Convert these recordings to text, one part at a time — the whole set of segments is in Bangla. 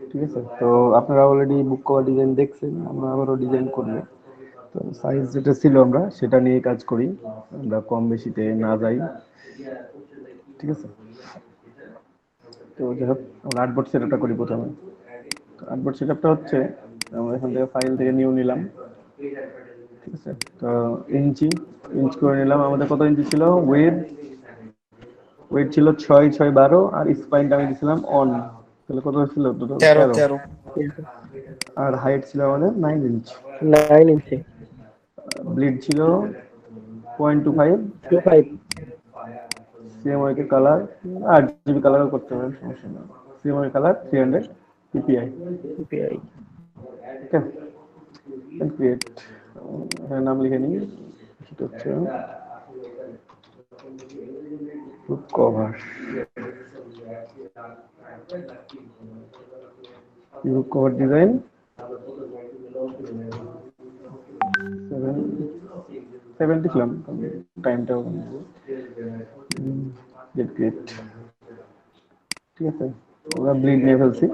ঠিক আছে? তো আপনারা অলরেডি বুক কভার ডিজাইন দেখছেন, আমরা আবারও ডিজাইন করব। তো সাইজ যেটা ছিল আমরা সেটা নিয়ে কাজ করি, আমরা কম বেশিতে না যাই। ঠিক আছে? তো যাই হোক, আমরা আর্টবোর্ড সেটআপটা করি প্রথমে। তো আর্টবোর্ড সেটআপটা হচ্ছে আমরা এখান থেকে ফাইল থেকে নিউ নিলাম। ঠিক আছে? তো ইঞ্চি ইঞ্চ করে নিলাম। আমাদের কত ইঞ্চি ছিল? ওয়েট ছিল 6 6 12, আর স্পাইনটা আমি দিছিলাম অন। তাহলে কত ছিল? টোটাল 13 13। 13। আর হাইট ছিল আমাদের 9 ইঞ্চ। 9 ইঞ্চি। ব্লিড ছিল 0.25। 25। সিএমওয়াই কালার 8 জিবি কালারও করতে পারেন, সমস্যা নেই। CMY colour 300 PPI. পিপিআই। ওকে, ক্রিয়েট। এখানে নাম লিখে নিই, সেটা হচ্ছে কভার। কভার ডিজাইন 7 লিখলাম, টাইমটাও গেট ক্রিয়েট। ঠিক আছে, আমরা ব্লিড নিয়ে ফেলছি।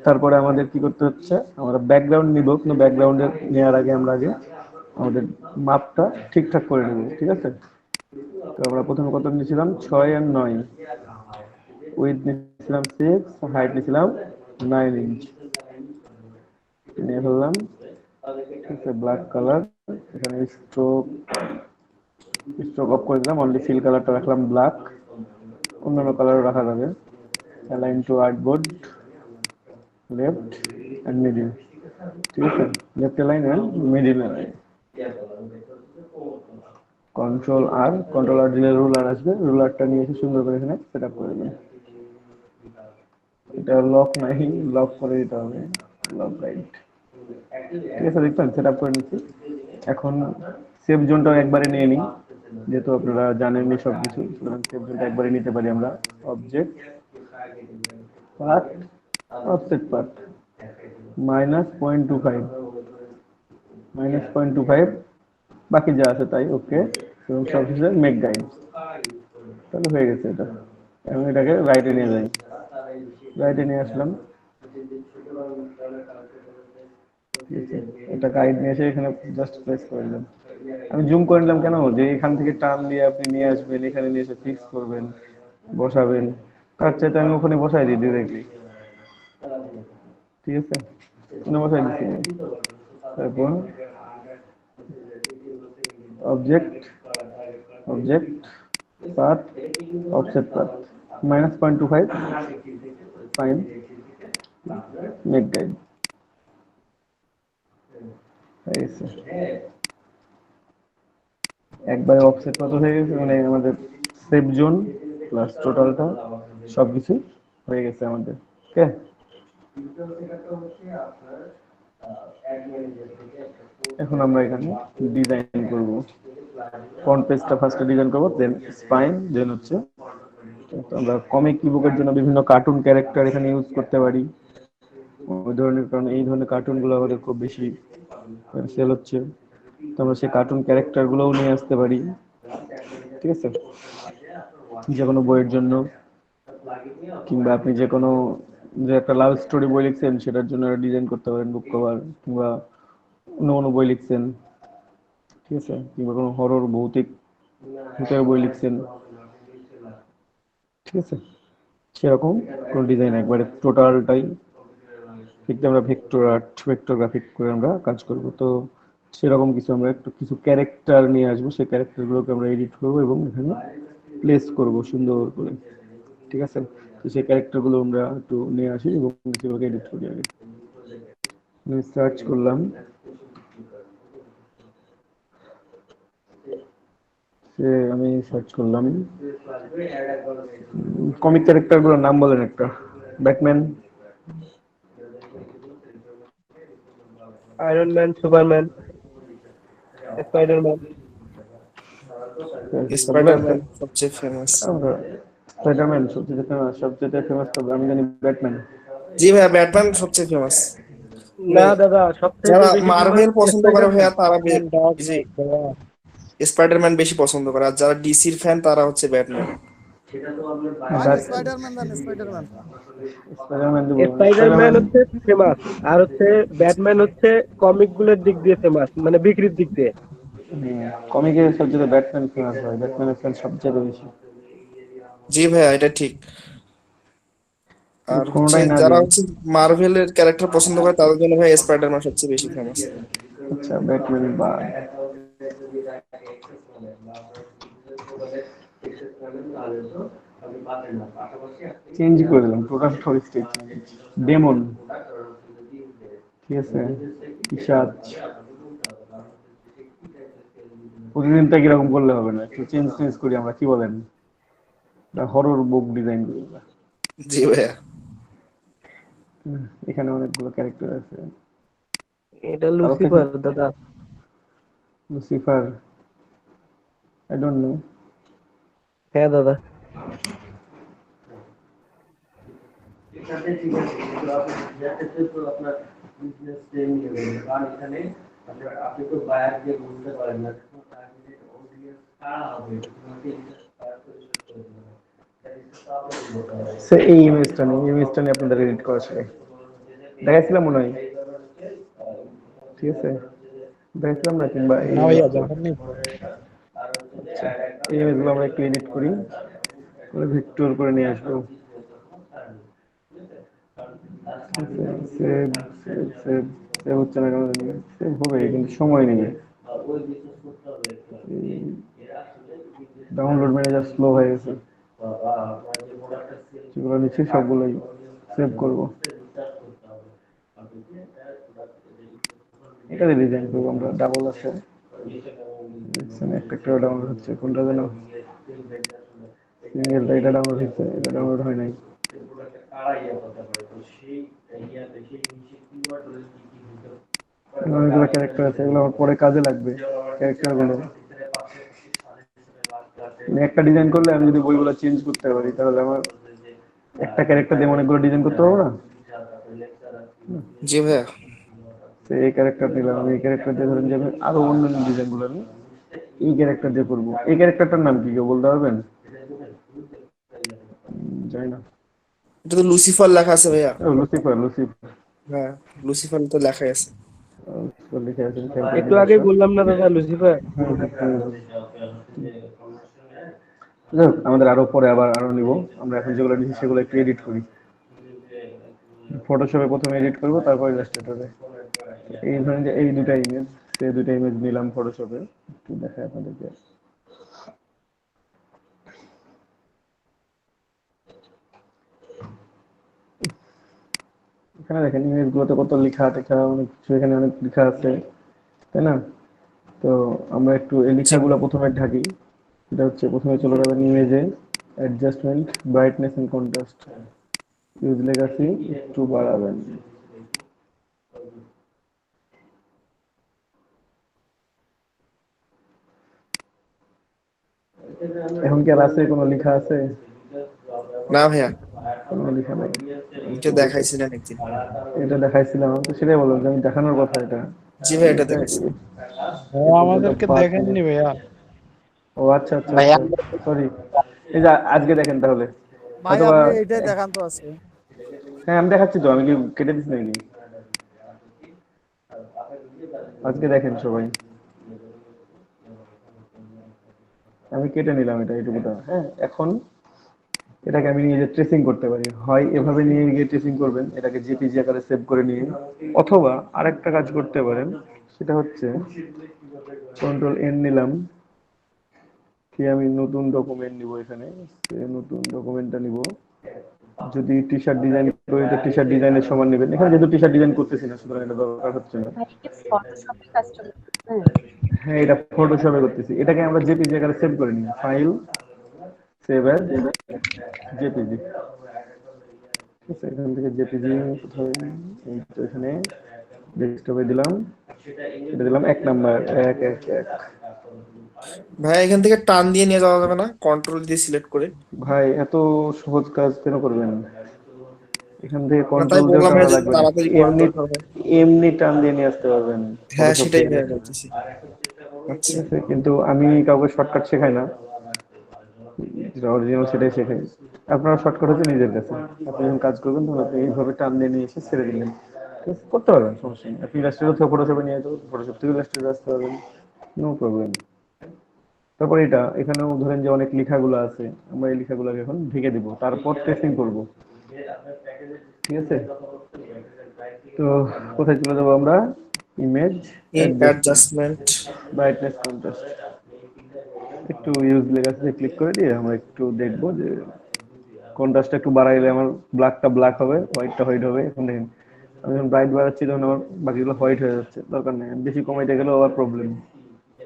তারপরে আমাদের কি করতে হচ্ছে, আমরা ব্যাকগ্রাউন্ড নিব, কিন্তু ব্যাকগ্রাউন্ডে নেওয়ার আগে আমরা আগে আমাদের মাপটা ঠিকঠাক করে নেব। ঠিক আছে? তো আমরা প্রথমে কত নিয়েছিলাম? 6 আর 9। উইথ নিয়েছিলাম 6, হাইট নিয়েছিলাম 9 ইঞ্চ। নিয়ে ফেললাম। ঠিক আছে, ব্ল্যাক কালার। এখানে স্ট্রোক স্ট্রোক অফ করে দিলাম, অনলি ফিল কালারটা রাখলাম ব্ল্যাক, অন্যান্য কালারও রাখা যাবে। Align to artboard, left and middle. ঠিক আছে, left align and middle align. Control R দিলে রুলার আসবে, রুলারটা নিয়ে এসে সুন্দর করে এখানে সেট আপ করে দেবেন। এটা লক নাই, লক করে দিতে হবে, লক রাইট। ঠিক আছে, দেখবেন সেট আপ করে নিচ্ছি। এখন সেভ জোনটাও একবারে নিয়ে নিই, যেহেতু আপনারা জানেননি সব কিছু, সুতরাং সেভ জোনটা একবারে নিতে পারি আমরা। অবজেক্ট, পাথ, অফসেট পাথ -0.25, -0.25, বাকি যা আছে তাই ওকে, এবং সবশেষে মেক গাইড। তাহলে হয়ে গেছে এটা। আমি এটাকে রাইটে নিয়ে যাই, রাইটে নিয়ে আসলাম। ঠিক আছে, এটা গাইড নিয়ে এসে এখানে জাস্ট প্লেস করে দিলাম। আমি জুম করে নিলাম কেন, যে এখান থেকে টার্ন দিয়ে আপনি নিয়ে আসবেন, এখানে নিয়ে এসে ফিক্স করবেন, বসাবেন, তার চাইতে আমি ওখানে বসাই দিই ডিরেক্টলি। ঠিক আছে, ওখানে বসাই দিচ্ছি। তারপর object, object path, offset path -0.25, fine, make guide. একবারে অফসেট পাথ হয়ে গেছে, মানে আমাদের সেভ জোন প্লাস টোটালটা সবকিছু হয়ে গেছে আমাদের। ওকে, এখন আমরা এখানে ডিজাইন করব। ফ্রন্ট পেজটা ফার্স্টে ডিজাইন করব, দেন স্পাইন, দেন হচ্ছে আমরা কমিক ইবুকের জন্য বিভিন্ন কার্টুন ক্যারেক্টার এখানে ইউজ করতে পারি ওই ধরনের, কারণ এই ধরনের কার্টুনগুলো আমাদের খুব বেশি সেল হচ্ছে। তো আমরা সেই কার্টুন ক্যারেক্টারগুলোও নিয়ে আসতে পারি। ঠিক আছে, যে কোনো বইয়ের জন্য, কিংবা আপনি যে কোনো, যে একটা লাভ স্টোরি বই লিখছেন সেটার জন্য ডিজাইন করতে পারেন বুক কভার, কিংবা অন্য কোনো বই লিখছেন। ঠিক আছে, কিংবা কোনো হরর ভৌতিক ভূতের বই লিখছেন। ঠিক আছে, সেরকম কোন ডিজাইন একবারে টোটালটাই লিখতে আমরা ভেক্টর আর্ট, ভেক্টর গ্রাফিক করে আমরা কাজ করব। তো সেরকম কিছু আমরা একটু কিছু ক্যারেক্টার নিয়ে আসবো, সেই ক্যারেক্টারগুলোকে আমরা এডিট করবো এবং এখানে প্লেস করব সুন্দর করে। ঠিক আছে, তো সেই ক্যারেক্টারগুলো আমরা একটু নিয়ে আসি এবং সেগুলোকে এডিট করি আগে। আমি সার্চ করলাম, আমি সার্চ করলাম কমিক ক্যারেক্টারগুলোর নাম বলেন একটা। Batman, iron man, Superman, Spiderman. Spiderman সবচেয়ে ফেমাস। স্পাইডারম্যান সবচেয়ে ফেমাস, সবচেয়ে ফেমাস তো আমি জানি ব্যাটম্যান। জি ভাইয়া, ব্যাটম্যান সবচেয়ে ফেমাস। না দাদা, সবথেকে যারা বেশি ফেমাস মার্ভেল পছন্দ করে স্পাইডারম্যান। ভাইয়া তারা ডার্ক এই যে নাইট ভাইয়া। স্পাইডারম্যান বেশি পছন্দ করে, আর যারা ডিসির ফ্যান তারা হচ্ছে ব্যাটম্যান। ভাই ডার্ক স্পাইডারম্যান দেন স্পাইডারম্যান। স্পাইডারম্যান দেবো স্পাইডারম্যান স্পাইডারম্যান। হচ্ছে ফেমাস, আর হচ্ছে ব্যাটম্যান হচ্ছে কমিক গুলোর দিক দিয়ে ফেমাস, মানে বিক্রির দিক দিয়ে। কমিকে সবচেয়ে ব্যাটম্যান ফেমাস হয়, ব্যাটম্যানের ফ্যান সবচেয়ে বেশি। জি ভাইয়া, এটা ঠিক। কিন্তু আর হচ্ছে কোনোটাই না যারা দিই। হচ্ছে মার্ভেলের ক্যারেক্টার পছন্দ করে তাদের জন্য ভাই স্পাইডারম্যান সবচেয়ে বেশি ফেমাস। আচ্ছা ব্যাটম্যান বা চেঞ্জ করে দিলাম টোটাল স্টোরি স্টেজ। ডেমন, ঠিক আছে, পিশাচ। প্রতিদিনটা কিরকম করলে হবে না, একটু চেঞ্জ চেঞ্জ করি আমরা, কি বলেন? হরর বুক ডিজাইন করি আমরা। জি ভাইয়া। এখানে অনেকগুলো ক্যারেক্টার আছে। এটা কারো লুসিফার দাদা। Lucifer, I don't know. হ্যাঁ দাদা। এখানে ঠিক আছে, কিন্তু আপনি বিজনেসে তো আপনার বিজনেস ট্রেনিং নেবেন, কারণ এখানে আপনি তো বায়ার দিয়ে বুঝতে পারেন না, টার্গেটেড অডিয়েন্স কারা হবে, তোমাকে ইন্সপায়ার করে শেষ করে দিতে হবে। এই ইমেজটা নেই, ইমেজটা নিয়ে আপনাদের এডিট করা শেখাই, দেখাইছিলাম মনে হয়, ঠিক আছে, দেখাইছিলাম না, কিংবা এই না ভাইয়া দেখেননি। আচ্ছা, এই ইমেজগুলো আমরা একটু এডিট করি, করে ভেক্টর করে নিয়ে আসবো। সেভ সেভ সেভ সেভ হচ্ছে না কেন জানি, সেভ হবে কিন্তু সময় নেই, ডাউনলোড ম্যানেজার স্লো হয়ে গেছে, যেগুলো নিচ্ছি সবগুলোই সেভ করব। এটা দিয়ে ডিজাইন করবো আমরা, ডাবল আছে দেখছেন, একটা একটা ডাউনলোড হচ্ছে, কোনটা যেন সিঙ্গেলটা, এটা ডাউনলোড হচ্ছে, এটা ডাউনলোড হয় নাই। অনেকগুলো ক্যারেক্টার আছে, এগুলো আমার পরে কাজে লাগবে, ক্যারেক্টার গুলো। মানে একটা ডিজাইন করলে আমি যদি বইগুলো চেঞ্জ করতে পারি, তাহলে আমার একটা ক্যারেক্টার দিয়ে অনেকগুলো ডিজাইন করতে পারবো না। জি ভাইয়া। তো এই ক্যারেক্টার নিলাম, আমি এই ক্যারেক্টার দিয়ে ধরেন যে আমি আরো অন্যান্য ডিজাইন গুলো আমি এই ক্যারেক্টার দিয়ে করবো। এই ক্যারেক্টারটার নাম কি কেউ বলতে পারবেন? জানি না। এটা তো লুসিফার লেখা আছে ভাইয়া। ও লুসিফার, লুসিফার। হ্যাঁ, লুসিফার তো লেখাই আছে। লুসিফার লিখে আছে, খেয়াল করে একটু আগে দেখো। বললাম না দাদা লুসিফার। যাই হোক, আমাদের আরো পরে আবার আরো নিব, আমরা এখন যেগুলো নিচ্ছি সেগুলো একটু এডিট করি। ফটোশপে প্রথমে এডিট করব, তারপর ইলাস্ট্রেটরে। এই ধরেন যে এই দুটা ইমেজ, সেই দুটা ইমেজ নিলাম ফটোশপে, একটু দেখাই আপনাদেরকে। এখানে দেখেন ইমেজ গুলোতে কত লেখা টেখা, অনেক কিছু এখানে অনেক লেখা আছে, তাই না? তো আমরা একটু এই জি লেখাগুলো ভাইয়া। প্রথমে ঢাকি। এটা হচ্ছে প্রথমে চলে যাবেন ইমেজে, adjustment, brightness and contrast, use legacy একটু বাড়াবেন। এখন কি আর আছে, কোনো লেখা আছে? না ভাইয়া, কোনো লেখা নাই। এটা দেখাইছিলেন একদিন। এটা দেখাইছিলাম, আমি তো সেটাই বললাম যে আমি দেখানোর কথা এটা। জি ভাইয়া, এটা এটা দেখাইছিলেন। হ্যাঁ এটা আমাদেরকে পার্ট নেই। দেখেননি ভাইয়া। ও আচ্ছা আচ্ছা ভাইয়া আচ্ছা, সরি। এই যে আজকে দেখেন তাহলে, ভাই হয়তোবা। আপনি এইটাই দেখান তো আছে। হ্যাঁ আমি দেখাচ্ছি তো, আমি কি কেটে দিচ্ছি নাকি? আজকে দেখেন সবাই, আমি কেটে নিলাম এটা এইটুকুটা। হ্যাঁ, এখন এটাকে আমি নিয়ে যে ট্রেসিং করতে পারি, হয় এভাবে নিয়ে গিয়ে ট্রেসিং করবেন, এটাকে জেপিজি আকারে সেভ করে নিয়ে, অথবা আরেকটা কাজ করতে পারেন, সেটা হচ্ছে কন্ট্রোল এন নিলাম, কি আমি নতুন ডকুমেন্ট নিব, এখানে নতুন ডকুমেন্টটা নিব। যদি টি শার্ট ডিজাইন করি তো টি শার্ট ডিজাইনের সমান নেবেন, এখানে যেহেতু টি শার্ট ডিজাইন করতেছি না, সুতরাং এটা দরকার হচ্ছে না। ভাই এটা ফটোশপে কাস্টম হ্যাঁ। হ্যাঁ এটা ফটোশপে করতেছি, এটাকে আমরা জেপিজি আকারে সেভ করে নিই, ফাইল, সেভ অ্যাজ জেপিজি। ঠিক আছে, এখান থেকে জেপিজি কোথায়, এই তো এখানে ডেস্কটপে দিলাম, এটা দিলাম 1 নাম্বার, 1 1 1। ভাইয়া, এখান থেকে টান দিয়ে নিয়ে যাওয়া যাবে না কন্ট্রোল দিয়ে সিলেক্ট করে? ভাই এত সহজ কাজ কেন করবেন? এখান থেকে না, তাই কন্ট্রোল দিয়ে বললাম টানা ভাইয়া, যদি লাগবে না, তাড়াতাড়ি করার এমনি দরকার হয়। এমনি টান দিয়ে নিয়ে আসতে পারবেন হ্যাঁ, ফটোশপ সেটাই থেকে ভাইয়া দেখে। বলতেছি। ঠিক আচ্ছা। আছে, কিন্তু আমি কাউকে শর্টকাট শেখাই না, যেটা অরিজিনাল সেটাই শেখাই। আপনারা শর্টকাট হচ্ছে নিজের কাছে। আপনি যখন কাজ করবেন তখন আপনি এইভাবে টান দিয়ে নিয়ে এসে ছেড়ে দিলেন। ঠিক আছে? করতে পারবেন, সমস্যা নেই। আপনি ইলাস্ট্রেটর থেকে ফটোশপে নিয়ে যাবেন, ফটোশপ থেকে ইলাস্ট্রেটর আসতে পারবেন, নো প্রবলেম। তারপর এখানেও ধরেন যে অনেক লেখাগুলো আছে, আমরা এই লেখাগুলোকে এখন ঢেকে দিব, তারপর ট্রেসিং করব। ঠিক আছে? তো কোথায় চলে যাবো আমরা? Image in adjustment, adjustment. Brightness, contrast. একটু ইউজ লেগাছে ক্লিক করে দিয়ে আমরা একটু দেখবো যে কন্ট্রাস্টটা একটু বাড়াইলে আমার ব্ল্যাকটা ব্ল্যাক হবে, হোয়াইটটা হোয়াইট হবে। এখন দেখেন আমি যখন ব্রাইট বাড়াচ্ছি তখন আমার বাকিগুলো হোয়াইট হয়ে যাচ্ছে, দরকার নেই। আমি বেশি কমাইতে গেলেও আবার প্রবলেম।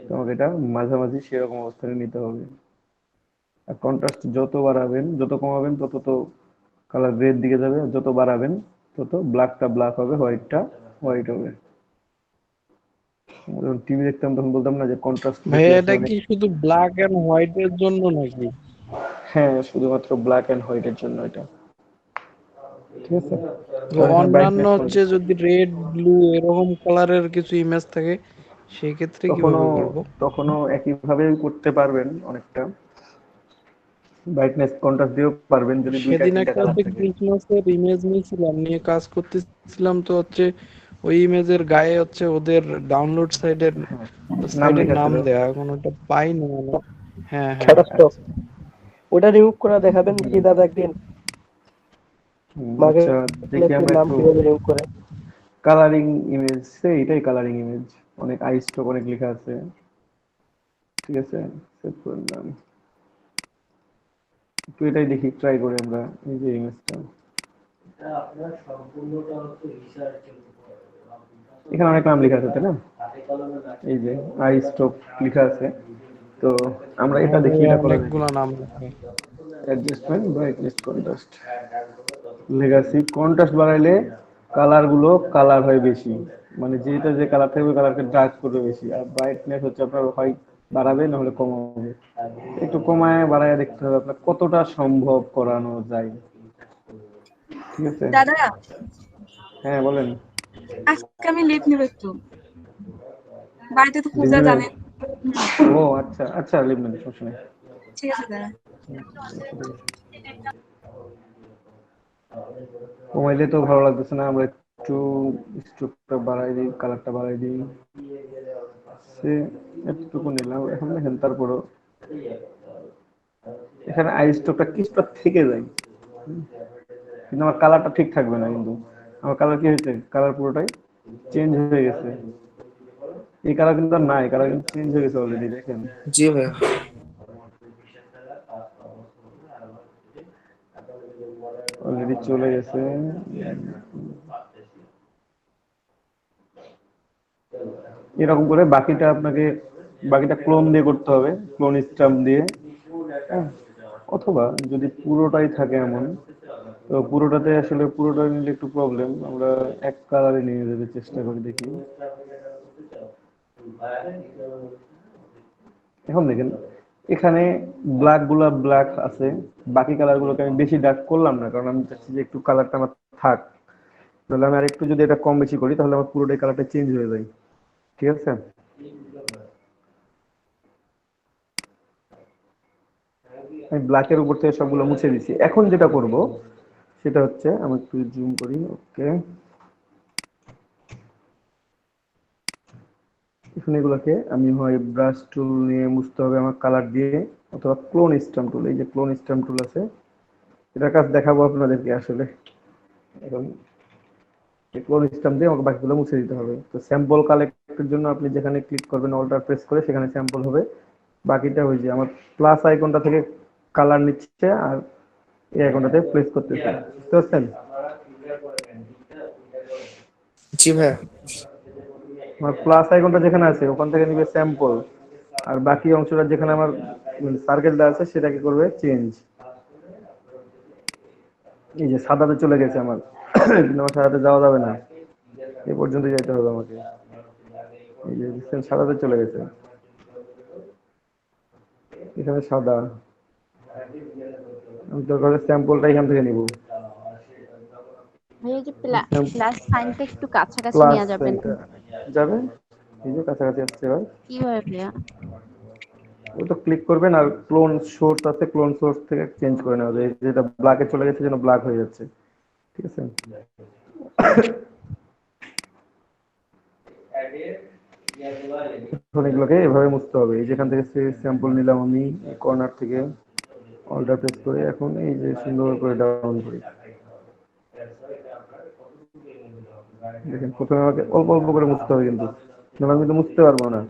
তো আমাকে এটা মাঝামাঝি সেরকম অবস্থানে নিতে হবে। আর কন্ট্রাস্ট যত বাড়াবেন, যত কমাবেন তত তো কালার গ্রের দিকে যাবে, আর যত বাড়াবেন তত ব্ল্যাকটা ব্ল্যাক হবে, হোয়াইটটা হোয়াইট হবে। যখন টিভি দেখতাম তখন বলতাম না যে কন্ট্রাস্ট বেশি ভাইয়া আছে এটা অনেক। কি শুধু ব্ল্যাক এন্ড হোয়াইট এর জন্য নাকি? হ্যাঁ, শুধুমাত্র ব্ল্যাক এন্ড হোয়াইটের জন্য এটা। ঠিক আছে? তো কারণ এখানে অন্যান্য ব্রাইটনেস, হচ্ছে যদি রেড ব্লু এরকম কালারের কিছু ইমেজ থাকে সেই ক্ষেত্রে তখনও কিভাবে করব? তখনও একইভাবেই করতে পারবেন অনেকটা। ব্রাইটনেস কন্ট্রাস্ট দিয়েও পারবেন যদি দুইটা সেদিন তিনটা একটা কালার হচ্ছে থাকে। ক্রিসমাসের ইমেজ নিয়েছিলাম, নিয়ে কাজ করতেছিলাম, তো হচ্ছে ওই ইমেজের গায়ে হচ্ছে ওদের ডাউনলোড সাইডের হ্যাঁ, নাম সাইডের লেখা নাম ছিল। দেয়া, এখন ওটা পাইনি মানে। হ্যাঁ হ্যাঁ। ক্যাটাস্ট্রফ। আচ্ছা। ওটা রিমুভ করা দেখাবেন কি দাদা একদিন? আচ্ছা, দেখি মার্কেট আমরা নাম একটু কিভাবে রিমুভ করে। কালারিং ইমেজ, এইটাই কালারিং ইমেজ। অনেক আই স্ট্রোক অনেক লেখা আছে। ঠিক আছে, সেভ করলাম। একটু এটাই দেখি, ট্রাই করে আমরা এই যে ইমেজটা। এখানে অনেক নাম লেখা আছে তাই না? এই যে আই স্ট্রোক লেখা আছে। তো আমরা হ্যাঁ এটা দেখি, ভাইয়া এটা করা যায় অনেকগুলা কিনা। নাম লেখা। Adjustment, brightness, contrast, legacy. Contrast বাড়াইলে কালার গুলো কালার হয় বেশি, মানে যেটা যে কালার থাকবে কালারকে ডার্ক করবে বেশি। আর ব্রাইটনেস হচ্ছে আপনার হয় বাড়াবে না হলে কমাবে। একটু কমায় বাড়ায় দেখতে হবে আপনার কতটা সম্ভব করানো যায়। ঠিক আছে? দাদা, হ্যাঁ, বলেন। আজকে আমি লিভ নিব একটু, বাড়িতে তো লিভ পূজা নেবেন? জানেন। ও আচ্ছা আচ্ছা, লিভ নেন, সমস্যা নেই। ঠিক আছে দাদা। কমাইলে তো ভালো লাগতেছে না, আমরা একটু স্ট্রোকটা বাড়াই দিই, কালারটা বাড়াই দিই। সে এতটুকু নিলাম এখন। দেখেন তারপরও এখানে আই স্ট্রোকটা কিছুটা থেকে যায়, কিন্তু আমার কালারটা ঠিক থাকবে না। কিন্তু আমার কালার কি হয়েছে, কালার পুরোটাই চেঞ্জ হয়ে গেছে। এই কালার কিন্তু আর নাই, কালার কিন্তু চেঞ্জ হয়ে গেছে অলরেডি, দেখেন। জি ভাইয়া। অলরেডি চলে গেছে। এরকম করে বাকিটা ক্লোন দিয়ে করতে হবে, ক্লোন স্টাম্প দিয়ে। হ্যাঁ, অথবা যদি পুরোটাই থাকে এমন, তো পুরোটাতে আসলে পুরোটা নিলে একটু প্রবলেম। আমরা এক কালারে নিয়ে যেতে চেষ্টা করি, দেখি। এখন দেখেন এখানে ব্ল্যাক আছে, বাকি কালার গুলোকে আমি বেশি ডার্ক করলাম না, কারণ আমি চাচ্ছি যে একটু কালারটা আমার থাক। তাহলে আমি আর একটু যদি এটা কম বেশি করি তাহলে আমার পুরোটাই কালারটা চেঞ্জ হয়ে যায়। ঠিক আছে? আমি ব্ল্যাকের উপর থেকে সবগুলো মুছে দিচ্ছি। এখন যেটা করব সেটা হচ্ছে, আমি একটু জুম করি। ওকে, এখন এগুলোকে আমি হয় ব্রাশ টুল নিয়ে মুছতে হবে আমার কালার দিয়ে, অথবা ক্লোন স্টাম্প টুল, এই যে ক্লোন স্টাম্প টুল আছে, এটার কাজ দেখাবো আপনাদেরকে আসলে। এখন এই ক্লোন স্টাম্প দিয়ে আমাকে বাকিগুলো মুছে দিতে হবে। তো স্যাম্পল কালেক্টের জন্য আপনি যেখানে ক্লিক করবেন, অল্টার প্রেস করে, সেখানে স্যাম্পল হবে। বাকিটা ওই যে আমার প্লাস আইকনটা থেকে কালার নিচ্ছে আর এই আইকনটাতে প্লেস করতেছে, বুঝতে পারছেন? জি ভাইয়া। আমার প্লাস আইকনটা যেখানে আছে ওখান থেকে নিবে স্যাম্পল, আর বাকি অংশটা যেখানে আমার সার্কেলটা আছে সেটাকে করবে চেঞ্জ। এই যে সাদাতে চলে গেছে আমার, কিন্তু আমার সাদাতে যাওয়া যাবে না, এ পর্যন্ত যাইতে হবে আমাকে। এই যে সাদাতে চলে গেছে, এখানে সাদা। আমি দরকার হলে স্যাম্পলটা এখান থেকে নিব। ভাইয়া যে প্লাস সাইনটা একটু কাছাকাছি প্লাস নেওয়া যাবে না? যাবে, এই যে কাছাকাছি আসছে এবার। কিভাবে ভাইয়া? ওই তো ক্লিক করবেন আর ক্লোন সোর্স আছে, ক্লোন সোর্স থেকে চেঞ্জ করে নেওয়া যায়। যেটা ব্ল্যাকে চলে গেছে যেন ব্ল্যাক হয়ে যাচ্ছে, ঠিক আছে। এখন এগুলোকে এভাবে মুছতে হবে। এই যেখান থেকে স্যাম্পল নিলাম আমি কর্নার থেকে, অল্টার প্রেস করে এখন এই যে সুন্দর করে ডাউন করি। দেখেন প্রথমে আমাকে অল্প অল্প করে মুছতে হবে, কিন্তু নাহলে আমি তো মুছতে পারবো না।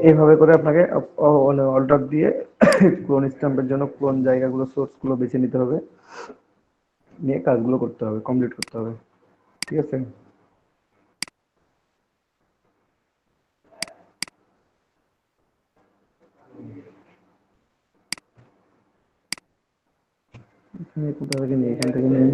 এইভাবে করে আপনাকে অল্টার দিয়ে ক্লোন স্ট্যাম্পের জন্য ক্লোন জায়গাগুলো, সোর্স গুলো বেছে নিতে হবে, নিয়ে কাজগুলো করতে হবে, কমপ্লিট করতে হবে, ঠিক আছে। এখানে কোথা থেকে নিই, এখান থেকে নিই।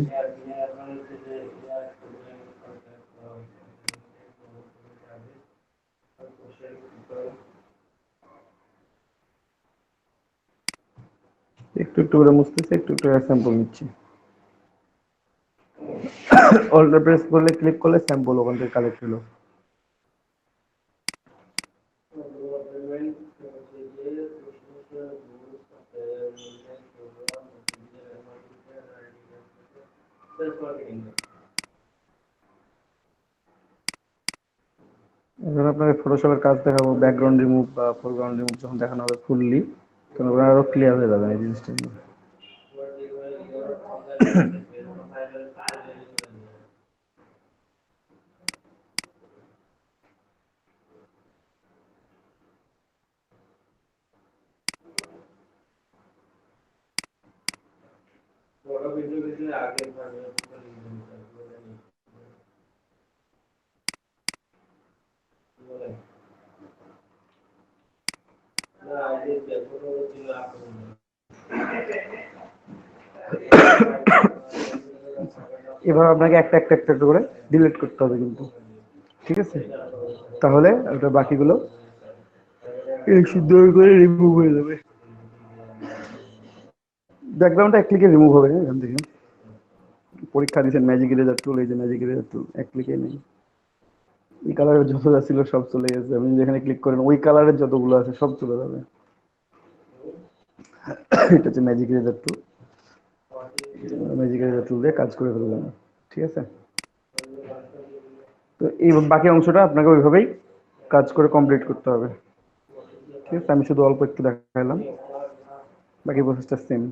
একটু একটু করে মুছতেছি, একটু একটু স্যাম্পল নিচ্ছি। অল্টার প্রেস করলে, ক্লিক করলে স্যাম্পল ওখান থেকে কালেক্ট হলো। এখন আপনাকে ফটোশপের কাজ দেখাবো, ব্যাকগ্রাউন্ড রিমুভ বা ফোরগ্রাউন্ড রিমুভ যখন দেখানো হবে ফুললি, তখন আপনার আরো ক্লিয়ার হয়ে যাবে এই জিনিসটা। এবার আপনাকে একটা একটা একটা একটা করে ডিলিট করতে হবে কিন্তু, ঠিক আছে। তাহলে ওটা বাকিগুলো সুন্দর করে রিমুভ হয়ে যাবে। ব্যাকগ্রাউন্ডটা এক ক্লিকে রিমুভ হবে এখান থেকে। পরীক্ষা দিয়েছেন ম্যাজিক ইরেজার টুল, এই যে ম্যাজিক ইরেজার টুল এক ক্লিকে নেই। এই কালারের যত যা ছিল সব চলে গেছে। আপনি যেখানে ক্লিক করেন ওই কালারের যতগুলো আছে সব চলে যাবে। এটা হচ্ছে ম্যাজিক ইরেজার টুল। ম্যাজিক ইরেজার টুল দিয়ে কাজ করে ফেললাম, ঠিক আছে। তো এই বাকি অংশটা আপনাকে ওইভাবেই কাজ করে কমপ্লিট করতে হবে, ঠিক আছে। আমি শুধু অল্প একটু দেখালাম, বাকি প্রসেসটা সেম।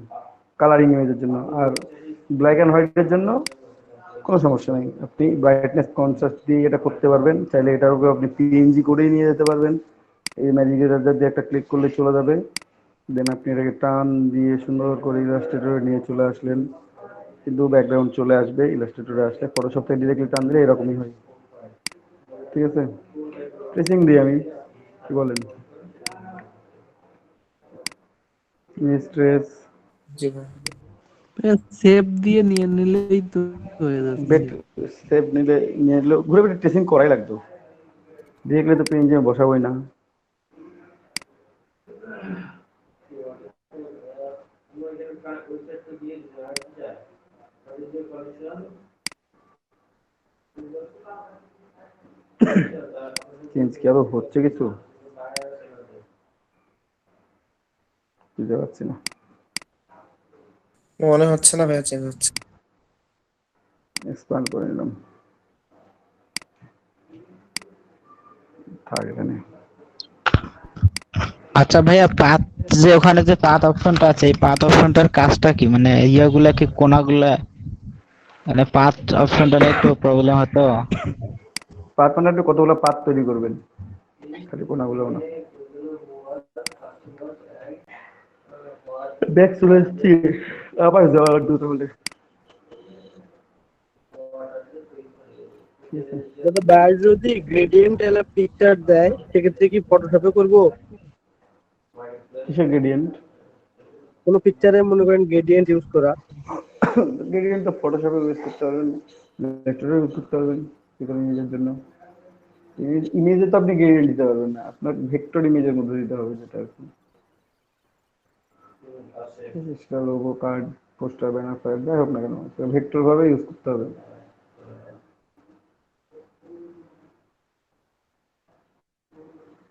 কালারিং ইমেজের জন্য আর ব্ল্যাক অ্যান্ড হোয়াইটের জন্য কোনো সমস্যা নেই, আপনি ব্রাইটনেস কন্ট্রাস্ট দিয়ে এটা করতে পারবেন। চাইলে এটার উপরে আপনি পিএনজি করেই নিয়ে যেতে পারবেন। এই ম্যাজিক ইরেজার দিয়ে একটা ক্লিক করলে চলে যাবে। দেন আপনি এটাকে টান দিয়ে সুন্দর করে ইলাস্ট্রেটরে নিয়ে চলে আসলেন, কিন্তু ব্যাকগ্রাউন্ড চলে আসবে। ইলাস্ট্রেটরে আসলে ফটোশপ থেকে ডিরেক্টলি টান দিলে এরকমই হয়, ঠিক আছে। ট্রেসিং দিই আমি, কি বলেন? স্ট্রেস জি ভাই। সেভ দিয়ে নিয়ে নিলেই তো হয়ে বেট যাচ্ছে। সেভ নিলে নিয়ে নিলে ঘুরে ফিরে ট্রেসিং করাই লাগতো, দেখলে তো পেন যে বসাবোই না। চেঞ্জ কি আরো হচ্ছে কিছু বুঝতে পারছি না। মনে হচ্ছে না ভাইয়া চেঞ্জ হচ্ছে। এক্সপ্যান্ড করে নিলাম, থাক এখানে। আচ্ছা ভাইয়া, পাথ যে ওখানে যে পাথ অপশনটা আছে, এই পাথ অপশনটার কাজটা কি? মানে ইয়াগুলা কি কোনাগুলা, মানে পাথ অপশনটা নিয়ে একটু প্রবলেম হতো। পাত মানে আপনি কতগুলো পাত তৈরি করবেন, খালি কোনাগুলো না। ব্যাক চলে এসেছি, আবার যাওয়া লাগবে তাহলে। দাদা ভাই যদি গ্রেডিয়েন্ট এলা পিকচার দেয় সেক্ষেত্রে কি ফটোশপে করব? কিসের গ্রেডিয়েন্ট? কোনো পিকচারে মনে করেন গ্রেডিয়েন্ট ইউজ করা। গ্রেডিয়েন্ট তো ফটোশপে ইউজ করতে পারবেন, ভেক্টরে ইউজ করতে পারবেন। ইমেজের জন্য ইমেজে তো আপনি গ্রেডিয়েন্ট দিতে পারবেন না, আপনার ভেক্টর ইমেজের মধ্যে দিতে হবে, যেটা আর কি সেটা logo, card, poster, banner, file যাই হোক না কেন, ভেক্টর ভাবে ইউজ করতে হবে।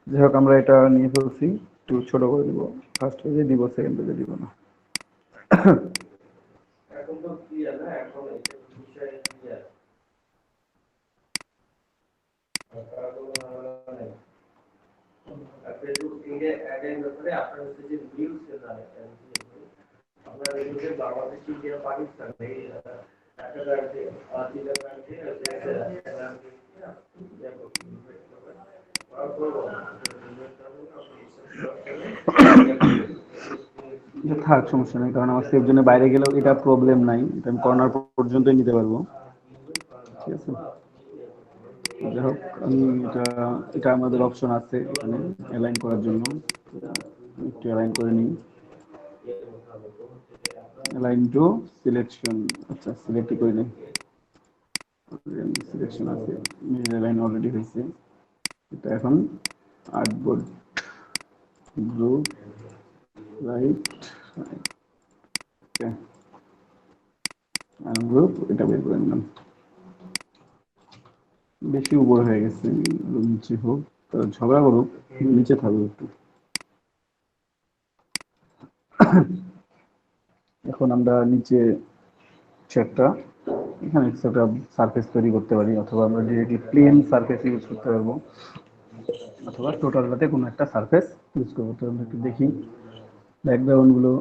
যাই হোক আমরা এটা নিয়ে ফেলছি, একটু ছোট করে দিব, ফার্স্ট পেজে দিব, সেকেন্ড পেজে দিব না। এটা থাক, সমস্যা নেই, কারণ আমার সেফ জোনের বাইরে গেলেও এটা প্রবলেম নাই, এটা আমি কর্নার পর্যন্তই নিতে পারবো, ঠিক আছে। যাই হোক আমি এটা আমাদের অপশন আছে এখানে অ্যালাইন করার জন্য, একটু অ্যালাইন করে নিই। অ্যালাইন টু সিলেকশন, আচ্ছা সিলেক্ট করে নিই, সিলেকশন আছে, অ্যালাইন অলরেডি হয়েছে। এটা এখন আর্টবোর্ড গ্রুপ রাইট, ওকে গ্রুপ, এটা বের করে নিলাম। বেশি উপর হয়ে গেছে, নিচে হোক, ঝগড়া করুক, নিচে থাকবে একটু। এখন আমরা নিচে একটা এখানে একটা সারফেস তৈরি করতে পারি, অথবা আমরা ডিরেক্টলি প্লেন সারফেস ইউজ করতে পারবো, অথবা টোটালটাতে কোনো একটা সারফেস ইউজ করবো। তো আমরা একটু দেখি ব্যাকগ্রাউন্ড গুলো,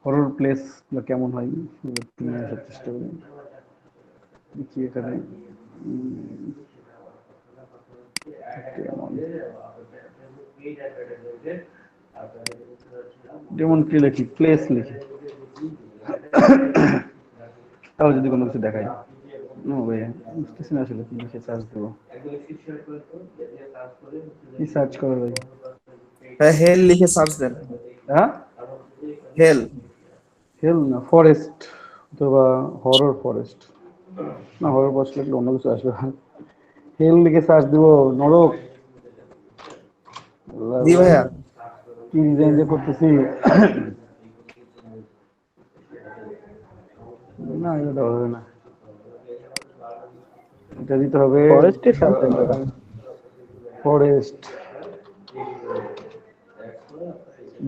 হরর প্লেস গুলো কেমন হয় একটু নিয়ে আসার চেষ্টা করি। দেখি এখানে যেমন কি লিখি, প্লেস লিখি, তাহলে যদি কোনো কিছু দেখায়। নো ভাই বুঝতেছি না আসলে কি লিখে সার্চ দেবো, কি সার্চ করো ভাই? হ্যাঁ, হেল লিখে সার্চ দেন। হ্যাঁ হেল হেল না, ফরেস্ট অথবা হরর ফরেস্ট, না হরর ফরেস্ট লিখলে অন্য কিছু আসবে। হেল লিখে সার্চ দিব, নরক। জি ভাইয়া। কি ডিজাইন যে করতেছি, না এটা দেওয়া হবে না, এটা দিতে হবে ফরেস্টের সাথে ফরেস্ট,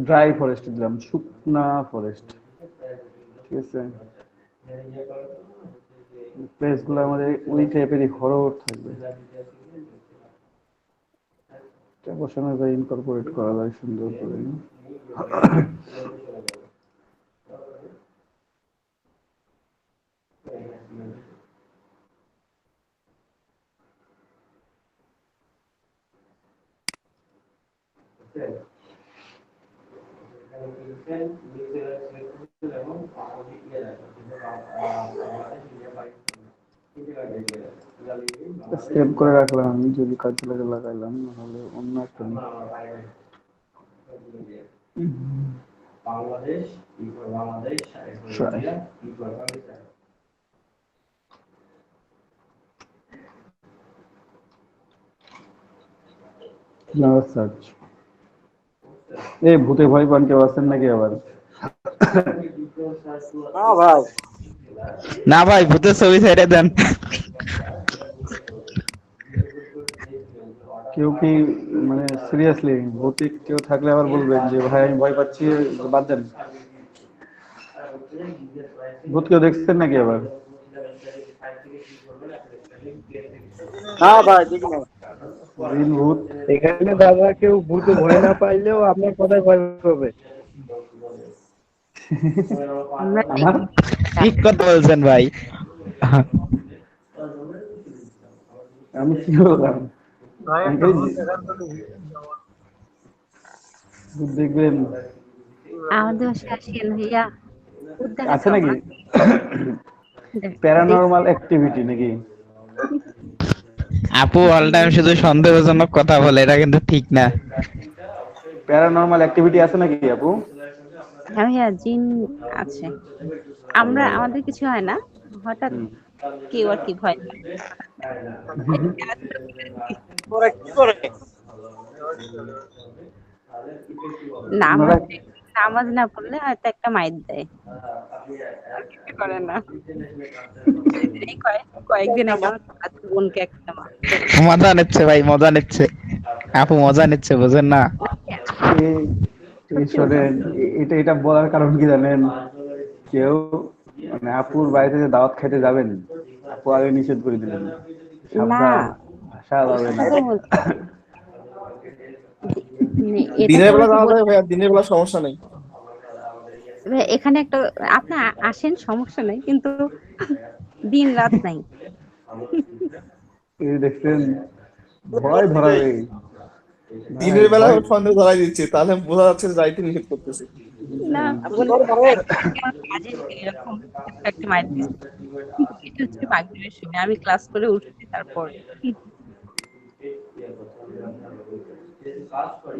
ড্রাই ফরেস্ট দিলাম, শুকনা ফরেস্ট, ঠিক আছে। প্লেস গুলো আমাদের ওই টাইপেরই হরর থাকবে, এটা বসানো যায়, ইনকর্পোরেট করা যায় সুন্দর করে। সেভ করে রাখলাম আমি, যদি কাজে লাগে লাগাইলাম, নাহলে অন্য একটা সার্চ। এই ভূতে ভয় পান কেউ আছেন নাকি আবার? না ভাই, ভূতের ছবি ছেড়ে দেন। কেউ কি মানে সিরিয়াসলি ভৌতিক কেউ থাকলে আবার বলবেন যে ভাই আমি ভয় পাচ্ছি, বাদ দেন। ভূত কেউ দেখছেন নাকি আবার? রিল ভূত এখানে দাদা কেউ ভূতে ভয় না পাইলেও আপনার কথায় ভয় পাবে। আমার ঠিক কথা বলছেন ভাই। আমি কি বললাম? ভূত দেখবেন আমাদের বাসায় আসেন ভাইয়া, ভূত দেখা আছে যাও নাকি? না? প্যারানরমাল অ্যাক্টিভিটি নাকি? আপু অল টাইম শুধু সন্দেহজনক কথা বলে, এটা কিন্তু ঠিক না। প্যারানরমাল অ্যাক্টিভিটি আছে নাকি আপু? হ্যাঁ ভাইয়া, জিন আছে। আমাদের কিছু হয় না, হঠাৎ কেউ আর কি ভয় পায় ওরা কি করে? নামাজ নামাজ না পড়লে হয়তো একটা মাইর দেয়, আর কিছু করে না। এই কয়েকদিন আগে আমার চাচাতো বোনকে একটা মারছে। মজা নিচ্ছে ভাই, মজা নিচ্ছে। আপু মজা নিচ্ছে, বুঝেন না? শোনেন, এটা এটা বলার কারণ কি জানেন? কেউ মানে আপুর বাড়িতে যে দাওয়াত খাইতে যাবেন, আপু আগে নিষেধ করে দিলেন, না, সাবধান, ভাষা যাবে না। কথা বলছি এটা দিনের তো বেলা ওই যে যাওয়া যায় ভাইয়া, দিনের বেলা সমস্যা নেই। এখানে একটা আপনি আসেন, সমস্যা নাই, কিন্তু দিন রাত নাই। এই দেখছেন, ভয় ধরাবে। ভাই দিনের বেলা ভয়, সন্দেহ ধরাই দিচ্ছে, তাহলে বোঝা যাচ্ছে যে যাইতে নিষেধ করতেছে। না বলে আমার কাজের এরকম একটা মাইর দিচ্ছে, কিন্তু এটা হচ্ছে মাগরিবের সময় আমি ক্লাস করে উঠছি তারপর।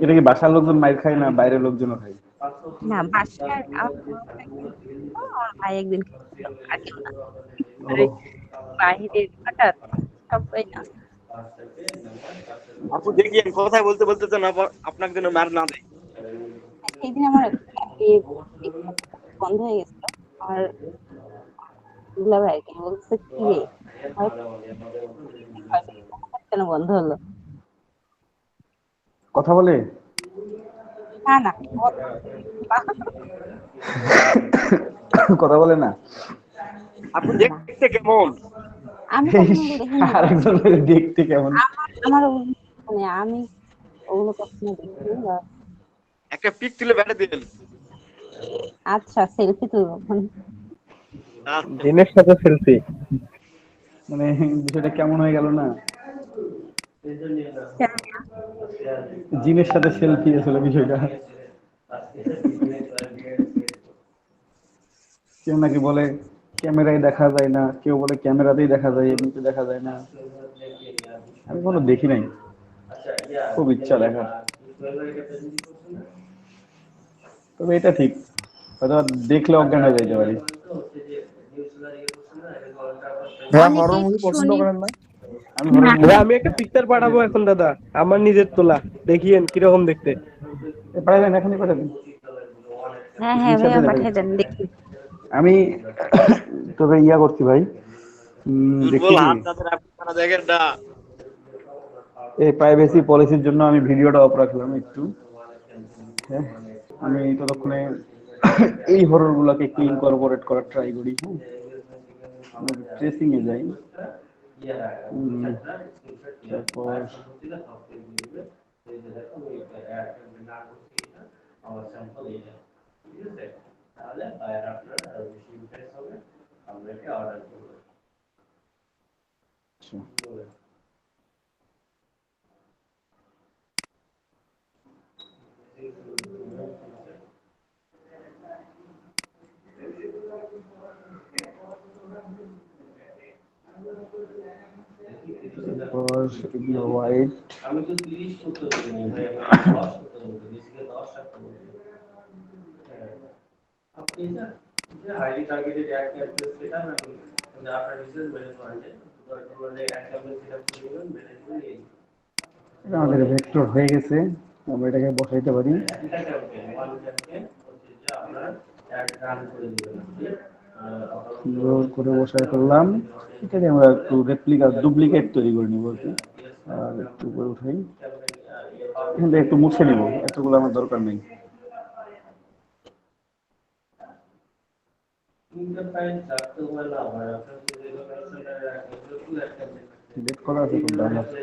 এটা কি বাসার লোকজন মাইর খায় না বাইরের লোকজনও খায়? না বাসায় আমার বড় ভাই খেয়েছিল, আমার ভাই একদিন খেয়েছিল, আর কেউ না। ও, আর বাইরের হঠাৎ সবাই না। আপু দেখিয়েন কথাই বলতে বলতে যেন আপনাকে যেন মার না দেয়। সেইদিন আমার বন্ধ হয়ে গেছিল, আর দুলা ভাইকে বলছে কি রে কেন বন্ধ হলো? কথা বলে? না না কথা বলে না? আপু দেখতে কেমন? আমি কখনো দেখিনি ভাই। আরেকজন দেখতে কেমন? আমার মানে আমি ওগুলো কখনো দেখিনি বা একটা পিক তুলে বেড়ে দিন। আচ্ছা সেলফি তুলবো মানে। দিনের সাথে সেলফি। মানে বিষয়টা কেমন হয়ে গেল না? জিনের সাথে সেলফি আসলে বিষয়টা। কেউ নাকি বলে ক্যামেরায় দেখা যায় না, কেউ বলে ক্যামেরাতেই দেখা যায়, এমনিতে দেখা যায় না। আমি কোনো দেখি নাই, খুব ইচ্ছা দেখার। তবে এটা ঠিক, হয়তো দেখলে অজ্ঞান হয়ে যাইতে পারি। ভাইয়া অনেকে হরর মুভি পছন্দ শুনি করেন না? আমি horror movie- ভাই আমি একটা পিকচার পাঠাবো এখন দাদা, আমার নিজের তোলা, দেখিয়েন কিরকম দেখতে। পাঠাবেন, এখনই পাঠাবেন, হ্যাঁ হ্যাঁ ইনশাআল্লাহ ভাইয়া দেখাবেন। পাঠিয়ে দেন দেখি। আমি তবে ইয়া করছি ভাই, দেখছি দুর্বল কি, হাত তাদের আপনারা দেখেন না। এই প্রাইভেসি পলিসির জন্য আমি ভিডিওটা অফ রাখলাম একটু। হ্যাঁ, আমি ততক্ষণে এই হরর গুলাকে একটু ইনকর্পোরেট করার ট্রাই করি। হ্যাঁ, ট্রেসিং এ যাই। তারপর আচ্ছা, তারপর এগুলো হোয়াইট। এটা আমাদের ভেক্টর হয়ে গেছে, আমরা এটাকে বসাইতে পারি। সুন্দর করে বসাই ফেললাম। এটাকে আমরা একটু রেপ্লিকা ডুপ্লিকেট তৈরি করে নিব আর কি। আর একটু উপরে উঠাই, এখান থেকে একটু মুছে নিব, এতগুলো আমার দরকার নেই। সিলেক্ট করা আছে তো ডান আছে।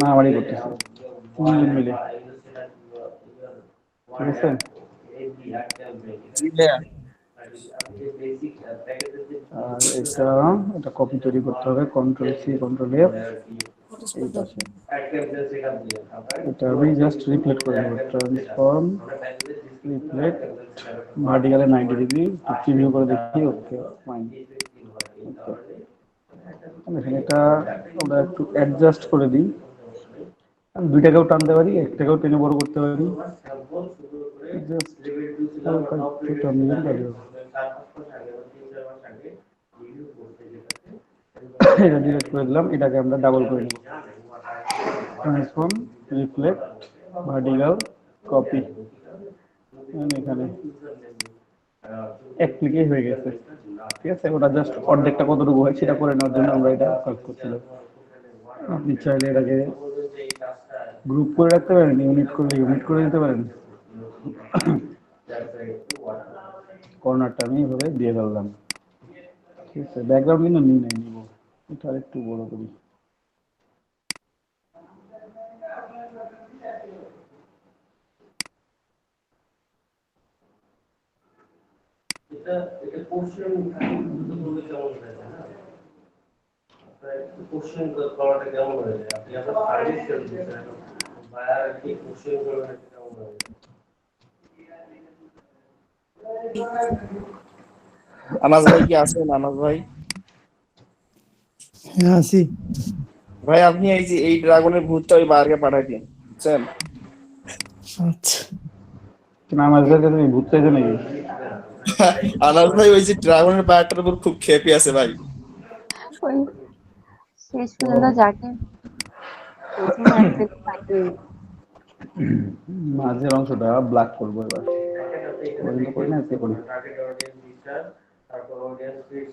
মারামারি করতেছে। তিনজন মিলে, ঠিক আছে। জি ভাইয়া। আর এটা কপি তৈরি করতে হবে, কন্ট্রোল সি কন্ট্রোল এফ, এই পাশে এটা আমি জাস্ট রিপ্লেট করে দেবো, ট্রান্সফর্ম রিপ্লেট ভার্টিক্যালে 90 ডিগ্রি, প্রিভিউ করে দেখি, ওকে ফাইন। দেখেন এটা আমরা একটু অ্যাডজাস্ট করে দিই, আমি দুইটাকেও টানতে পারি, একটাকেও টেনে বড় করতে পারি, জাস্ট হালকা একটু টান দিলে পারি। এটা ডিলিট করে দিলাম, এটাকে আমরা ডাবল করে নেব, ট্রান্সফর্ম রিফ্লেক্ট ভার্টিক্যাল কপি, এখানে এক ক্লিকে হয়ে গেছে, ঠিক আছে। ওটা জাস্ট অর্ধেকটা কতটুকু হয় সেটা করে নেওয়ার জন্য আমরা এটা কাজ করছিলাম। আপনি চাইলে এটাকে গ্রুপ করে রাখতে পারেন, ইউনিট করে দিতে পারেন। কর্নারটা আমি এভাবে দিয়ে ফেললাম, ঠিক আছে। ব্যাকগ্রাউন্ড কিন্তু নিব, এটা একটু বড় করি। আনাস ভাই কি আছেন? আনাস ভাই, হ্যাঁ আছি। ভাই আপনি এই যে এই ড্রাগনের ভূতটা ওই বারকে পাঠাই দিন, বুঝছেন? আচ্ছা আমাদের কাছে ভূত চাইছে নাকি? আনাস ভাই ওই যে ড্রাগনের বারটার উপর খুব খেপে আছে ভাই। ওই শেষ পর্যন্ত যাকে প্রথম একদিন তাকে মাঝের অংশটা ব্ল্যাক করবো এবার, করি না সে করি। তারপর অডিয়েন্স ফিড